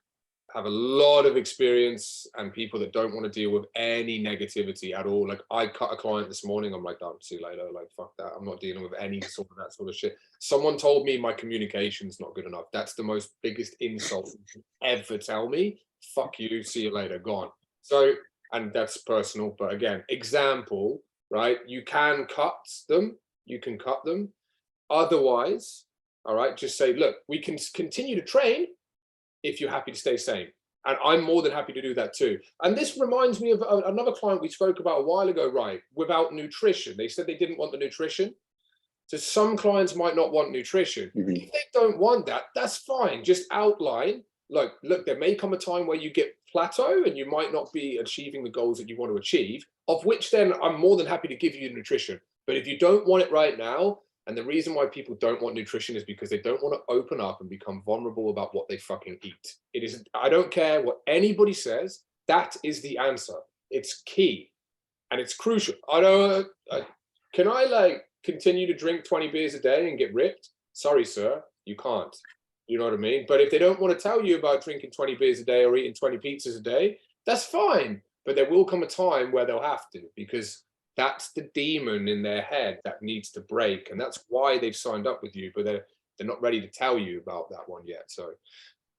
have a lot of experience and people that don't want to deal with any negativity at all. Like, I cut a client this morning. I'm like, oh, see you later. Like, fuck that. I'm not dealing with any sort of that sort of shit. Someone told me my communication's not good enough. That's the most biggest insult you can ever tell me. Fuck you. See you later. Gone. So, and that's personal. But again, example, right? You can cut them. You can cut them. Otherwise, all right, just say, look, we can continue to train if you're happy to stay same. And I'm more than happy to do that too. And this reminds me of another client we spoke about a while ago, right? Without nutrition. They said they didn't want the nutrition. So some clients might not want nutrition. If they don't want that, that's fine. Just outline, look, there may come a time where you get plateau and you might not be achieving the goals that you want to achieve, of which then I'm more than happy to give you nutrition. But if you don't want it right now, and the reason why people don't want nutrition is because they don't want to open up and become vulnerable about what they fucking eat. It is, I don't care what anybody says, that is the answer. It's key and it's crucial. Can I like continue to drink 20 beers a day and get ripped? Sorry, sir, you can't. You know what I mean? But if they don't want to tell you about drinking 20 beers a day or eating 20 pizzas a day, that's fine. But there will come a time where they'll have to, because that's the demon in their head that needs to break. And that's why they've signed up with you, but they're not ready to tell you about that one yet. So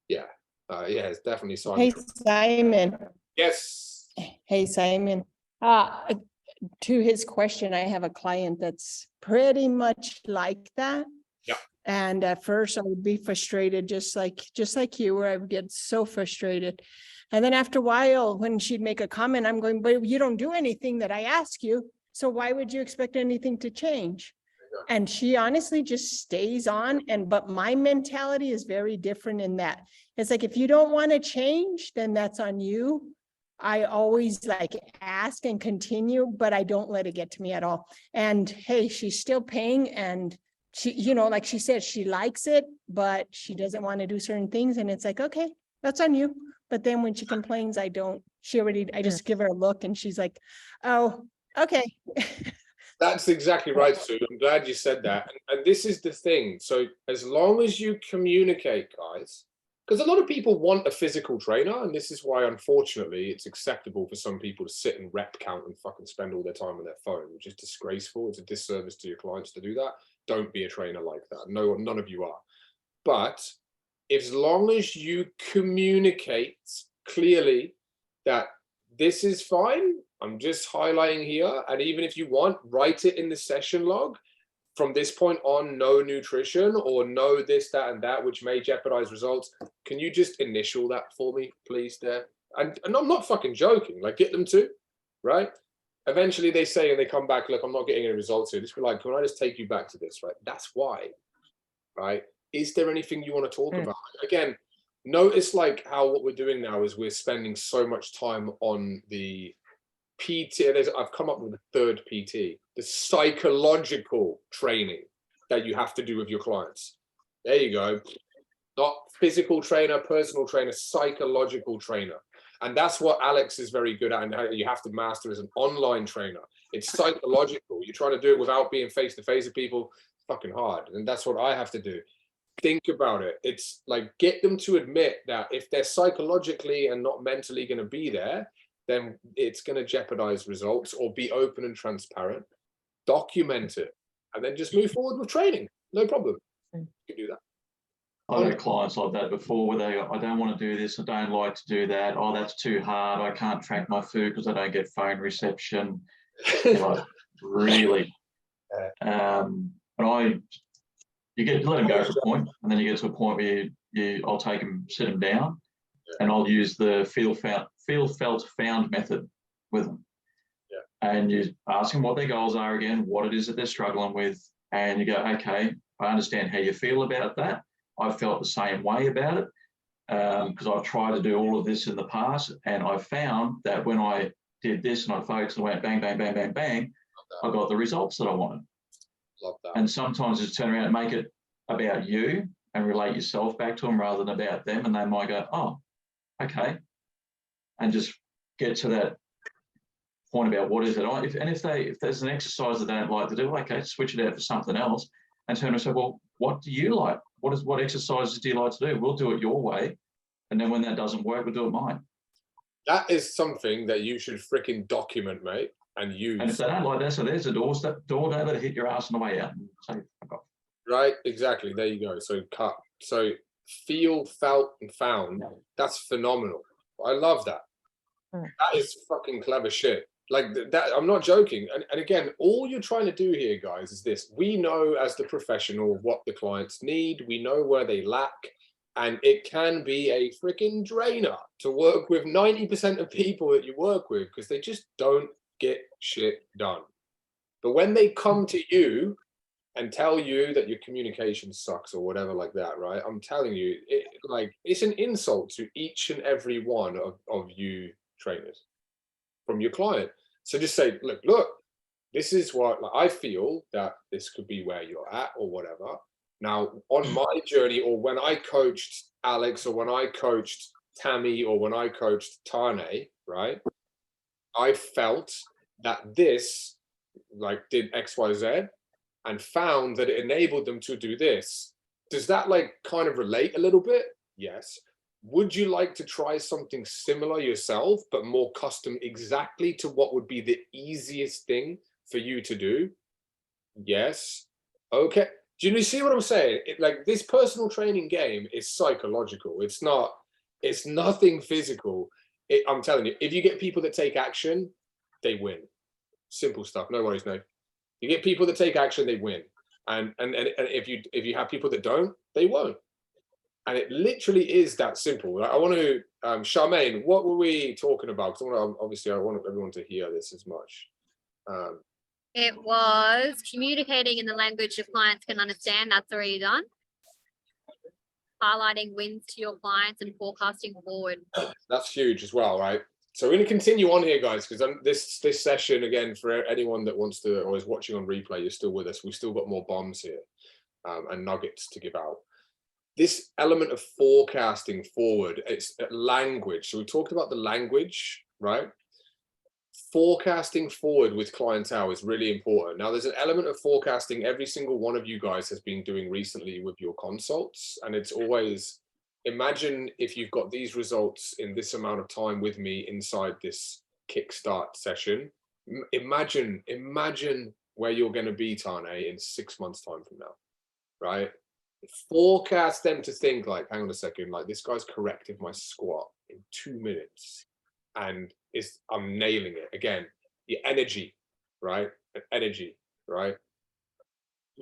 yeah, it's definitely signed. Hey, Simon. Yes. Hey, Simon. To his question, I have a client that's pretty much like that. Yeah. And at first I would be frustrated, just like you, where I would get so frustrated. And then after a while, when she'd make a comment, I'm going, but you don't do anything that I ask you. So why would you expect anything to change? And she honestly just stays on. But my mentality is very different in that. It's like, if you don't want to change, then that's on you. I always like ask and continue, but I don't let it get to me at all. And hey, she's still paying, and she, you know, like she said, she likes it, but she doesn't want to do certain things. And it's like, okay, that's on you. But then when she complains, I just give her a look and she's like, oh, okay. That's exactly right, Sue. I'm glad you said that. And this is the thing. So as long as you communicate, guys, because a lot of people want a physical trainer, and this is why, unfortunately, it's acceptable for some people to sit and rep count and fucking spend all their time on their phone, which is disgraceful. It's a disservice to your clients to do that. Don't be a trainer like that. No, none of you are. But as long as you communicate clearly that this is fine, I'm just highlighting here, and even if you want, write it in the session log. From this point on, no nutrition or no this, that, and that, which may jeopardize results. Can you just initial that for me, please, there? And I'm not fucking joking. Like, get them to, right? Eventually, they say and they come back. Look, I'm not getting any results here. Just be like, can I just take you back to this, right? That's why, right? Is there anything you want to talk about? Again, notice like how what we're doing now is we're spending so much time on the PT. I've come up with a third PT, the psychological training that you have to do with your clients. There you go. Not physical trainer, personal trainer, psychological trainer. And that's what Alex is very good at, and how you have to master as an online trainer. It's psychological. You're trying to do it without being face to face with people. It's fucking hard. And that's what I have to do. Think about it. It's like, get them to admit that if they're psychologically and not mentally going to be there, then it's going to jeopardize results, or be open and transparent, document it, and then just move forward with training. No problem. You can do that. I've had clients like that before where they, I don't want to do this, I don't like to do that, oh, that's too hard, I can't track my food because I don't get phone reception. Like, really? And you let them go for a point, and then you get to a point where I'll take them, sit them down, and I'll use the feel, felt, found method with them. Yeah. And you ask them what their goals are again, what it is that they're struggling with, and you go, okay, I understand how you feel about that. I've felt the same way about it because I've tried to do all of this in the past, and I found that when I did this and I focused and went bang, bang, bang, bang, bang, I got the results that I wanted. Love that. And sometimes just turn around and make it about you and relate yourself back to them rather than about them, and they might go, oh, okay, and just get to that point about what is it. If there's an exercise that they don't like to do, okay, switch it out for something else, and turn and say, well, what do you like? What exercises do you like to do? We'll do it your way, and then when that doesn't work, we'll do it mine. That is something that you should freaking document, mate, and use. And if they don't like that, so there's a door there to hit your ass on the way out. And say, right, exactly. There you go. So cut. So feel, felt, and found. That's phenomenal. I love that. That is fucking clever shit. Like that, I'm not joking. And again, all you're trying to do here, guys, is this. We know as the professional what the clients need. We know where they lack. And it can be a freaking drainer to work with 90% of people that you work with, because they just don't get shit done. But when they come to you and tell you that your communication sucks or whatever like that, right? I'm telling you, it's an insult to each and every one of you trainers from your client. So just say, look, this is what I feel that this could be where you're at or whatever. Now, on my journey, or when I coached Alex, or when I coached Tammy, or when I coached Tane, right? I felt that this did X, Y, Z, and found that it enabled them to do this. Does that kind of relate a little bit? Yes. Would you like to try something similar yourself, but more custom exactly to what would be the easiest thing for you to do? Yes. Okay. Do you see what I'm saying? This personal training game is psychological. It's nothing physical. I'm telling you, if you get people that take action, they win. Simple stuff. No worries, no. You get people that take action, they win. And if you have people that don't, they won't. And it literally is that simple. I want to, Charmaine, what were we talking about? Because obviously I want everyone to hear this as much. It was communicating in the language your clients can understand. That's already done. Highlighting wins to your clients and forecasting forward. That's huge as well, right? So we're going to continue on here, guys, because this session, again, for anyone that wants to or is watching on replay, you're still with us. We've still got more bombs here and nuggets to give out. This element of forecasting forward, it's language. So we talked about the language, right? forecasting forward with clientele is really important. Now, there's an element of forecasting every single one of you guys has been doing recently with your consults. And it's always, imagine if you've got these results in this amount of time with me inside this kickstart session. Imagine where you're going to be, Tane, in 6 months time from now, right? Forecast them to think like, hang on a second, like this guy's corrected my squat in 2 minutes and I'm nailing it. Again, the energy, right? Energy, right?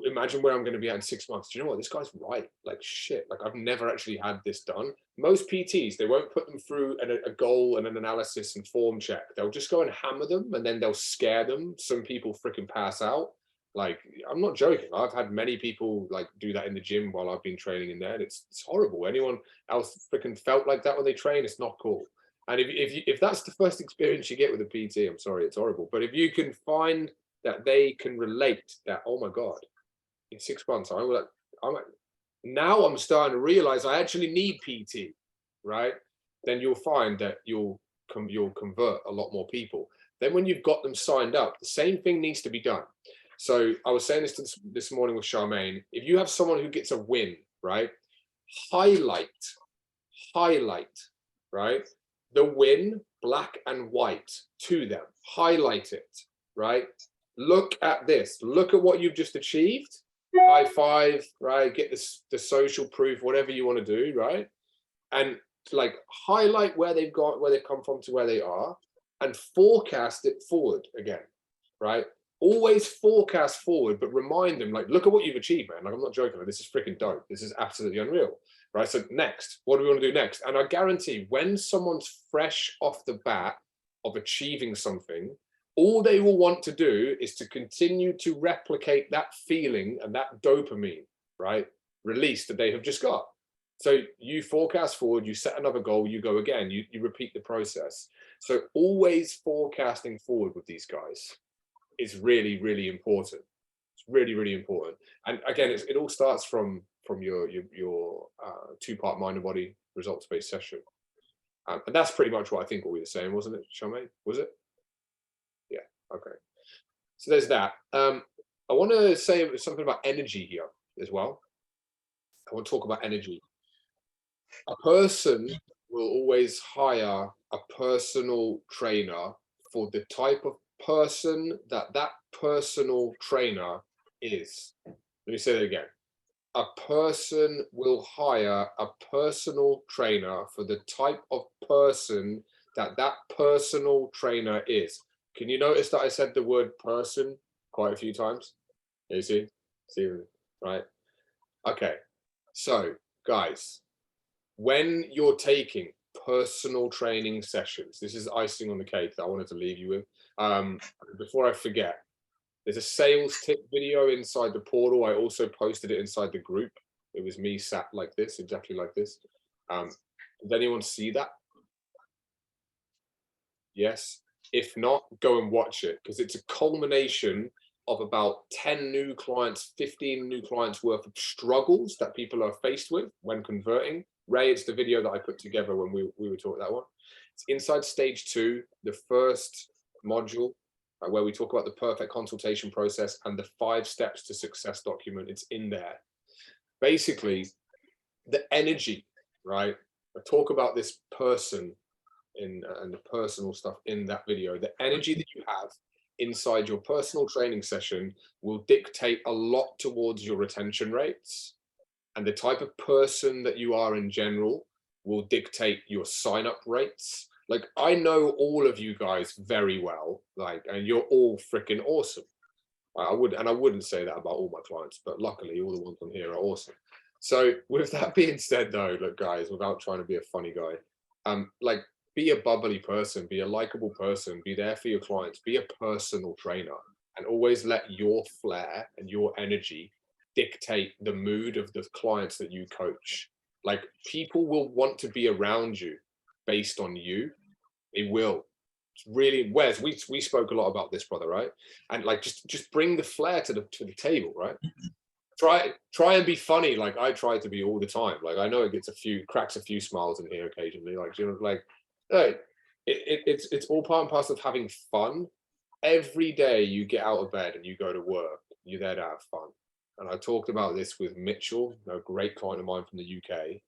Imagine where I'm going to be at in 6 months. Do you know what? This guy's right. Like shit. Like I've never actually had this done. Most PTs, they won't put them through a goal and an analysis and form check. They'll just go and hammer them and then they'll scare them. Some people freaking pass out. Like, I'm not joking. I've had many people like do that in the gym while I've been training in there. And it's horrible. Anyone else freaking felt like that when they train, it's not cool. And if that's the first experience you get with a PT, I'm sorry, it's horrible. But if you can find that they can relate that, oh my God, in 6 months, now I'm starting to realize I actually need PT, right? Then you'll find that you'll convert a lot more people. Then when you've got them signed up, the same thing needs to be done. So I was saying this morning with Charmaine, if you have someone who gets a win, right? Highlight, right? The win, black and white to them, highlight it, right? Look at this, look at what you've just achieved. High five, right? Get the social proof, whatever you want to do, right? And like highlight where they've come from to where they are and forecast it forward again, right? Always forecast forward, but remind them, like, look at what you've achieved, man. Like, I'm not joking. Like, this is freaking dope. This is absolutely unreal, right? So next, what do we want to do next? And I guarantee when someone's fresh off the bat of achieving something, all they will want to do is to continue to replicate that feeling and that dopamine, right? Release that they have just got. So you forecast forward, you set another goal, you go again, you repeat the process. So always forecasting forward with these guys is really, really important. It's really, really important. And again, it all starts from your two-part mind and body results-based session. And that's pretty much what I think what we were saying, wasn't it, Charmaine? Was it? Yeah, okay. So there's that. I want to say something about energy here as well. I want to talk about energy. A person will always hire a personal trainer for the type of person that personal trainer is. Let me say that again. A person will hire a personal trainer for the type of person that personal trainer is. Can you notice that I said the word person quite a few times? You see, right? Okay. So, guys, when you're taking personal training sessions, this is icing on the cake that I wanted to leave you with. Before I forget, there's a sales tip video inside the portal. I also posted it inside the group. It was me sat like this, exactly like this. Did anyone see that? Yes. If not, go and watch it because it's a culmination of about 10 new clients, 15 new clients worth of struggles that people are faced with when converting. Ray, it's the video that I put together when we were talking that one. It's inside stage 2, the first module, where we talk about the perfect consultation process and the 5 steps to success document. It's in there. Basically, the energy, right? I talk about this person and the personal stuff in that video. The energy that you have inside your personal training session will dictate a lot towards your retention rates. And the type of person that you are in general will dictate your sign-up rates. Like, I know all of you guys very well, like, and you're all freaking awesome. I wouldn't say that about all my clients, but luckily all the ones on here are awesome. So with that being said though, look guys, without trying to be a funny guy, like, be a bubbly person, be a likable person, be there for your clients, be a personal trainer, and always let your flair and your energy dictate the mood of the clients that you coach. Like, people will want to be around you based on you. It will. It's really, Wes, we spoke a lot about this, brother, right? And like, just bring the flair to the table, right? Try and be funny, like I try to be all the time. Like, I know it gets cracks a few smiles in here occasionally. Like, you know, like, hey, it's all part and parcel of having fun. Every day you get out of bed and you go to work, you're there to have fun. And I talked about this with Mitchell, a great client of mine from the UK.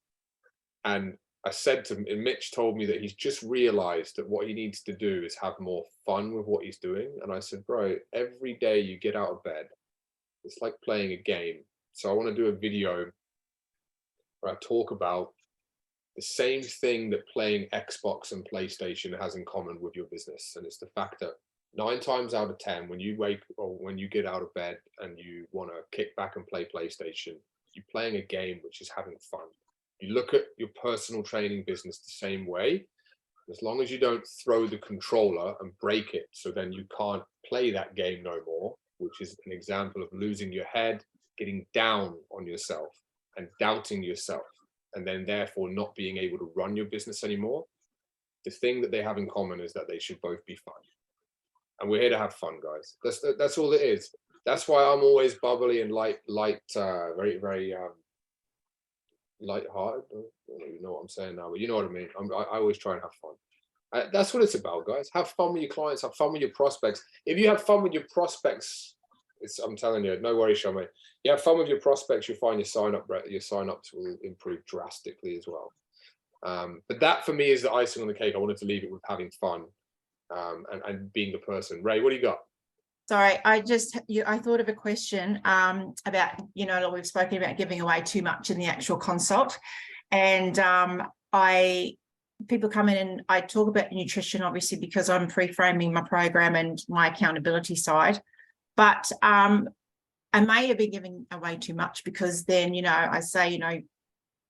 And I said to him, and Mitch told me that he's just realized that what he needs to do is have more fun with what he's doing. And I said, bro, every day you get out of bed, it's like playing a game. So I want to do a video where I talk about the same thing that playing Xbox and PlayStation has in common with your business. And it's the fact that 9 times out of 10, when you wake or when you get out of bed and you want to kick back and play PlayStation, you're playing a game which is having fun. You look at your personal training business the same way. As long as you don't throw the controller and break it, so then you can't play that game no more, which is an example of losing your head, getting down on yourself and doubting yourself, and then therefore not being able to run your business anymore. The thing that they have in common is that they should both be fun. And we're here to have fun, guys. That's all it is. That's why I'm always bubbly and very, very light-hearted. I don't even know what I'm saying now, but you know what I mean. I always try and have fun. That's what it's about, guys. Have fun with your clients. Have fun with your prospects. If you have fun with your prospects, I'm telling you, no worries, Shami. You have fun with your prospects, you'll find your sign-ups will improve drastically as well. But that for me is the icing on the cake. I wanted to leave it with having fun and being the person. Ray, what do you got? Sorry, I thought of a question about, we've spoken about giving away too much in the actual consult. And people come in and I talk about nutrition, obviously, because I'm pre-framing my program and my accountability side. But I may have been giving away too much, because then, I say,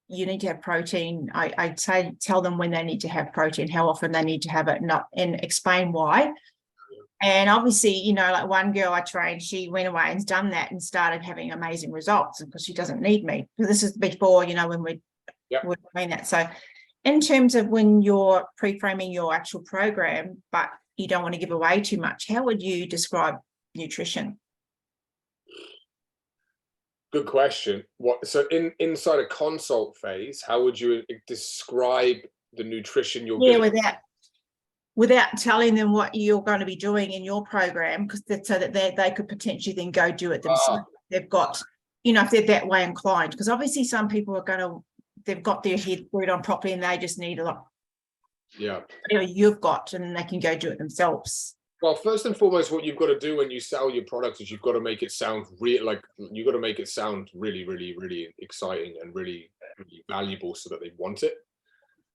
you need to have protein. I tell them when they need to have protein, how often they need to have it, and explain why. And obviously, like one girl I trained, she went away and done that and started having amazing results, because she doesn't need me. This is before, when we're doing that. So in terms of when you're pre-framing your actual program, but you don't want to give away too much, how would you describe nutrition? Good question. So inside a consult phase, how would you describe the nutrition you're getting? Without telling them what you're going to be doing in your program, because so that they could potentially then go do it themselves. They've got, if they're that way inclined, because obviously some people are they've got their head screwed on properly and they just need a lot. Yeah. You've got, and they can go do it themselves. Well, first and foremost, what you've got to do when you sell your product is you've got to make it sound really, really, really exciting and really, really valuable, so that they want it.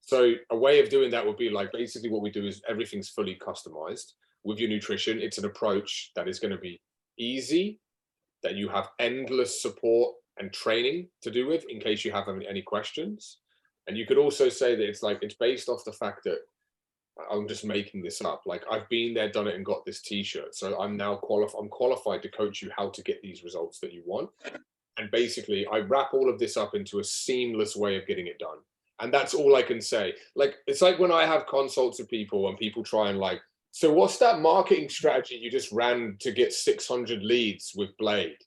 So a way of doing that would be like, basically what we do is everything's fully customized with your nutrition. It's an approach that is going to be easy, that you have endless support and training to do with in case you have any questions. And you could also say that it's based off the fact that, I'm just making this up, like I've been there, done it, and got this t-shirt. So I'm now qualified to coach you how to get these results that you want. And basically I wrap all of this up into a seamless way of getting it done. And that's all I can say. Like, it's like when I have consults with people and people try and so what's that marketing strategy you just ran to get 600 leads with Blade?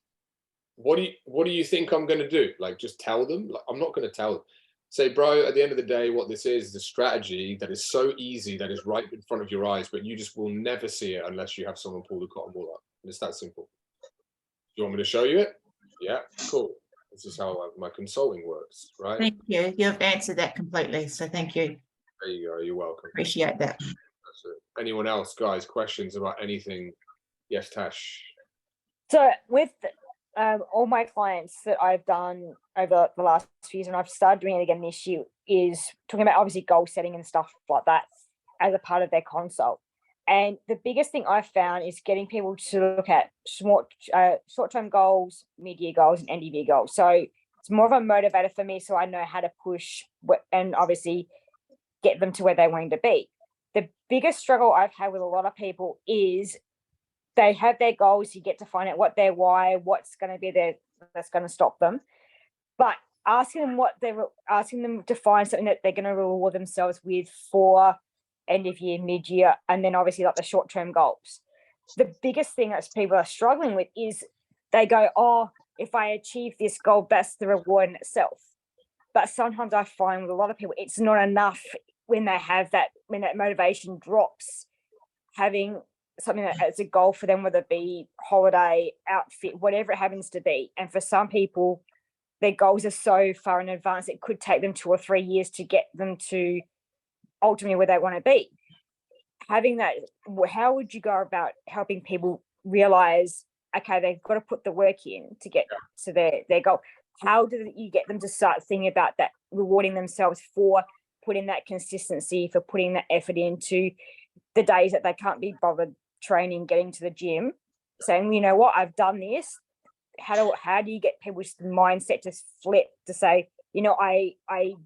What do you think I'm going to do? Like, just tell them? Like, I'm not going to tell them. Say, bro, at the end of the day, what this is a strategy that is so easy, that is right in front of your eyes, but you just will never see it unless you have someone pull the cotton wool up. And it's that simple. Do you want me to show you it? Yeah, cool. This is how my consulting works, right? Thank you. You've answered that completely. So thank you. There you go. You're welcome. Appreciate that. That's it. Anyone else, guys, questions about anything? Yes, Tash. So with all my clients that I've done over the last few years, and I've started doing it again this year, is talking about obviously goal setting and stuff like that as a part of their consult. And the biggest thing I've found is getting people to look at short-term goals, mid-year goals, and end-of-year goals. So it's more of a motivator for me, so I know how to push and obviously get them to where they're wanting to be. The biggest struggle I've had with a lot of people is they have their goals, you get to find out what their why, what's going to be that's going to stop them. But asking them to find something that they're going to reward themselves with for end of year, mid year, and then obviously like the short term goals. The biggest thing that people are struggling with is they go, oh, if I achieve this goal, that's the reward in itself. But sometimes I find with a lot of people, it's not enough when they have that, when that motivation drops, having something that as a goal for them, whether it be holiday, outfit, whatever it happens to be. And for some people, their goals are so far in advance, it could take them 2 or 3 years to get them to ultimately where they want to be. Having that, how would you go about helping people realize, okay, they've got to put the work in to get to their goal? How do you get them to start thinking about that, rewarding themselves for putting that consistency, for putting that effort into the days that they can't be bothered training, getting to the gym, saying, you know what, I've done this. How do you get people's mindset to flip to say, you know, I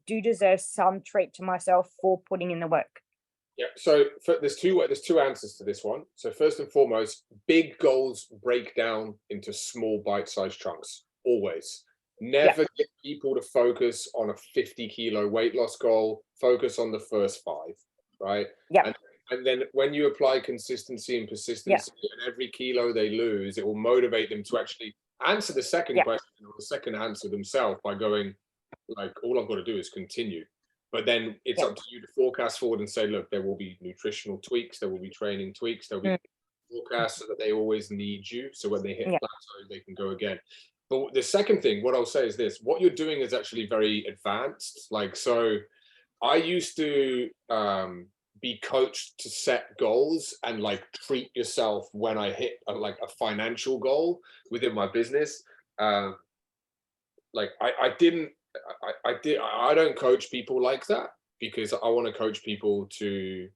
do deserve some treat to myself for putting in the work? Yeah, so there's two answers to this one. So first and foremost, big goals break down into small bite-sized chunks, always. Never get people to focus on a 50-kilo weight loss goal. Focus on the first 5, right? Yeah. And then when you apply consistency and persistency, and every kilo they lose, it will motivate them to actually answer the second question or the second answer themselves by going, like, all I've got to do is continue. But then it's up to you to forecast forward and say, look, there will be nutritional tweaks, there will be training tweaks, there'll be forecasts so that they always need you. So when they hit plateau, they can go again. But the second thing, what I'll say is this: what you're doing is actually very advanced. Like, so I used to be coached to set goals and like treat yourself when I hit like a financial goal within my business. Like I don't coach people like that, because I want to coach people to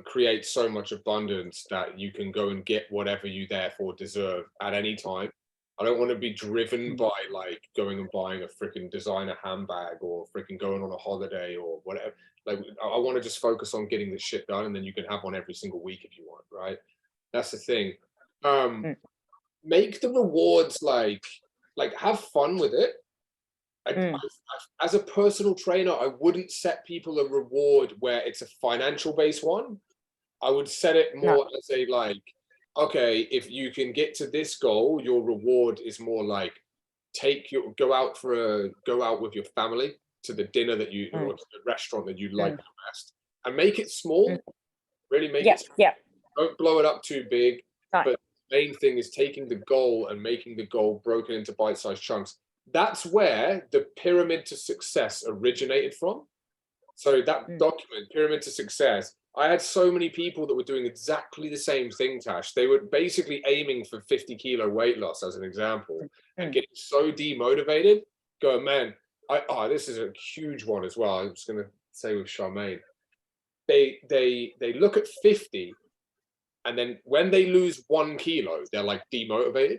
create so much abundance that you can go and get whatever you therefore deserve at any time. I don't want to be driven by like going and buying a freaking designer handbag or freaking going on a holiday or whatever. Like, I want to just focus on getting this shit done, and then you can have one every single week if you want, right? That's the thing. Make the rewards like have fun with it. As a personal trainer, I wouldn't set people a reward where it's a financial based one. I would set it more as a like, okay, if you can get to this goal, your reward is more like go out with your family to the dinner that you or to the restaurant that you like the best, and make it small. Really make it small. Don't blow it up too big. But the main thing is taking the goal and making the goal broken into bite-sized chunks. That's where the pyramid to success originated from. So that document, Pyramid to Success, I had so many people that were doing exactly the same thing, Tash. They were basically aiming for 50-kilo weight loss, as an example, and getting so demotivated, going, man, this is a huge one as well. I was going to say with Charmaine, they look at 50, and then when they lose 1 kilo, they're like demotivated.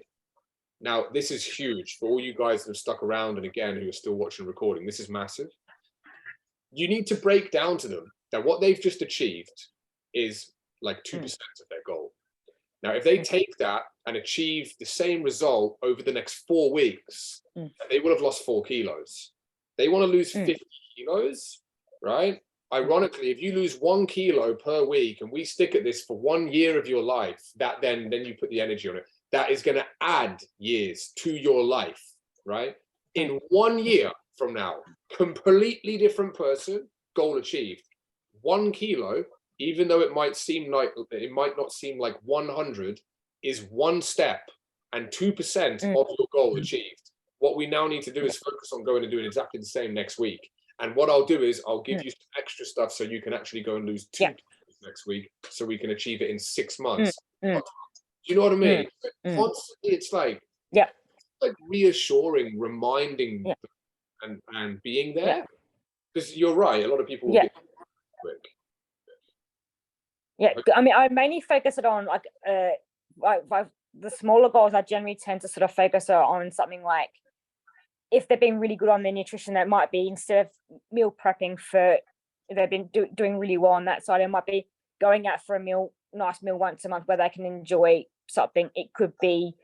Now, this is huge for all you guys that have stuck around, and again, who are still watching the recording. This is massive. You need to break down to them that what they've just achieved is like 2% of their goal. Now, if they take that and achieve the same result over the next 4 weeks, they will have lost 4 kilos. They want to lose 50 kilos, right? Ironically, if you lose 1 kilo per week and we stick at this for 1 year of your life, that then you put the energy on it. That is going to add years to your life, right? In 1 year from now, completely different person, goal achieved. 1 kilo, even though it might not seem like 100, is 1 step and 2% of your goal achieved. What we now need to do is focus on going and doing exactly the same next week. And what I'll do is I'll give you some extra stuff so you can actually go and lose 2 kilos next week, so we can achieve it in 6 months. Do you know what I mean? Constantly, it's like reassuring, reminding, and being there. Because you're right, a lot of people will get quick. I mean, I mainly focus it on like the smaller goals. I generally tend to sort of focus on something like, if they've been really good on their nutrition, that might be, instead of meal prepping for, they've been doing really well on that side, it might be going out for a nice meal once a month where they can enjoy something. It could be,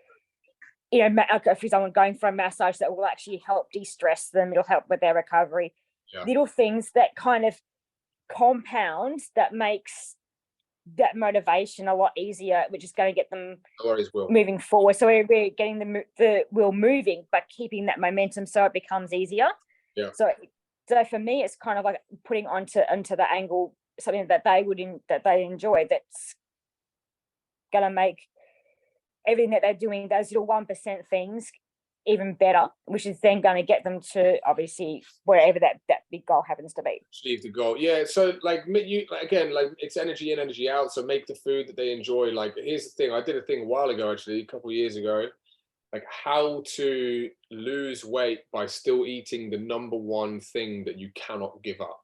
you know, for example, going for a massage that will actually help de-stress them. It'll help with their recovery. Little things that kind of compound, that makes that motivation a lot easier, which is going to get them moving forward. So we're getting the wheel moving, but keeping that momentum so it becomes easier. So So for me, it's kind of like putting onto the angle something that they that they enjoy, that's gonna make everything that they're doing, those little 1% things, even better, which is then going to get them to obviously wherever that big goal happens to be. Achieve the goal. Yeah. So like you again, like it's energy in, energy out. So make the food that they enjoy. Like here's the thing. I did a thing a while ago, actually, a couple of years ago, like how to lose weight by still eating the #1 thing that you cannot give up.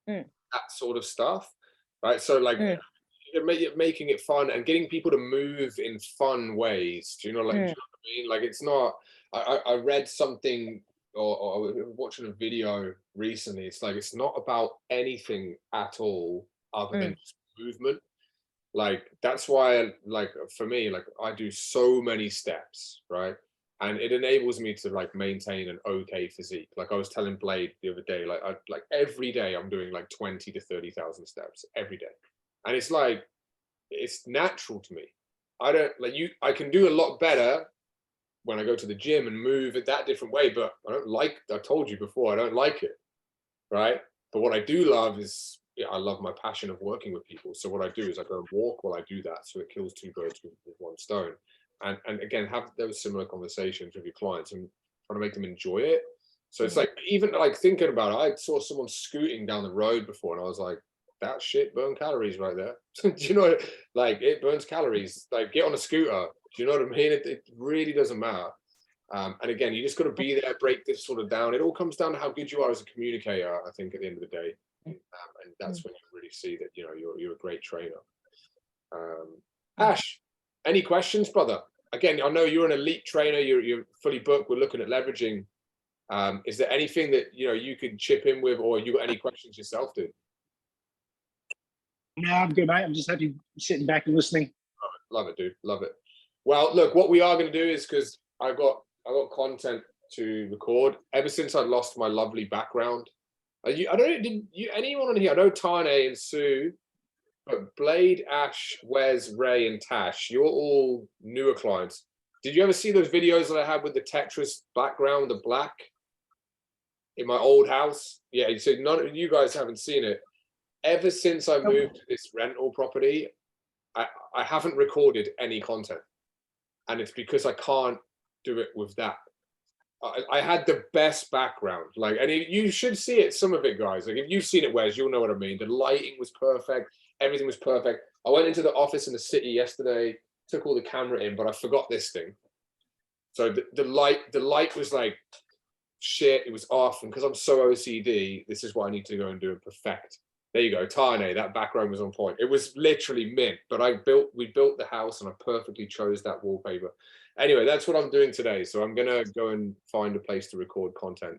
That sort of stuff. Right. So like making it fun and getting people to move in fun ways. Do you know, like, do you know what I mean? Like it's not, I read something or I was watching a video recently. It's like, it's not about anything at all other than just movement. Like, that's why, like, for me, like I do so many steps, right? And it enables me to like maintain an okay physique. Like I was telling Blade the other day, like every day I'm doing like 20 to 30,000 steps every day. And it's like, it's natural to me. I don't like I can do a lot better when I go to the gym and move it that different way, but I don't like, I told you before, I don't like it. Right. But what I do love is, I love my passion of working with people. So what I do is I go and walk while I do that. So it kills 2 birds with 1 stone. And again, have those similar conversations with your clients and trying to make them enjoy it. So it's like, even like thinking about it, I saw someone scooting down the road before and I was like, that shit burn calories right there. Do you know, like it burns calories. Like get on a scooter. Do you know what I mean? It really doesn't matter. And again, you just got to be there, break this sort of down. It all comes down to how good you are as a communicator, I think, at the end of the day. And that's when you really see that, you know, you're a great trainer. Ash, any questions, brother? Again, I know you're an elite trainer. You're fully booked. We're looking at leveraging. Is there anything that, you know, you could chip in with, or you got any questions yourself, dude? No, I'm good, mate. I'm just happy sitting back and listening. Love it, dude. Love it. Well, look, what we are going to do is, because I got content to record ever since I lost my lovely background. Anyone on here? I know Tane and Sue, but Blade, Ash, Wes, Ray, and Tash, you're all newer clients. Did you ever see those videos that I had with the Tetris background, the black, in my old house? Yeah, so none of you guys haven't seen it. Ever since I moved to this rental property, I haven't recorded any content. And it's because I can't do it with that. I had the best background. Like, and you should see it, some of it, guys. Like, if you've seen it, Wes, you'll know what I mean. The lighting was perfect. Everything was perfect. I went into the office in the city yesterday, took all the camera in, but I forgot this thing. So the light was like, shit, it was off. And because I'm so OCD, this is what I need to go and do and perfect. There you go, Tane, that background was on point. It was literally mint, but we built the house and I perfectly chose that wallpaper. Anyway, that's what I'm doing today. So I'm gonna go and find a place to record content.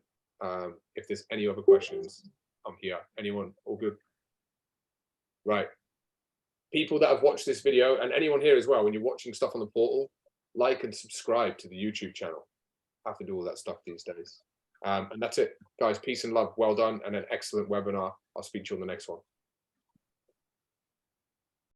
If there's any other questions, I'm here. Anyone, all good? Right. People that have watched this video, and anyone here as well, when you're watching stuff on the portal, like and subscribe to the YouTube channel. I have to do all that stuff these days. And that's it, guys. Peace and love. Well done, and an excellent webinar. I'll speak to you on the next one.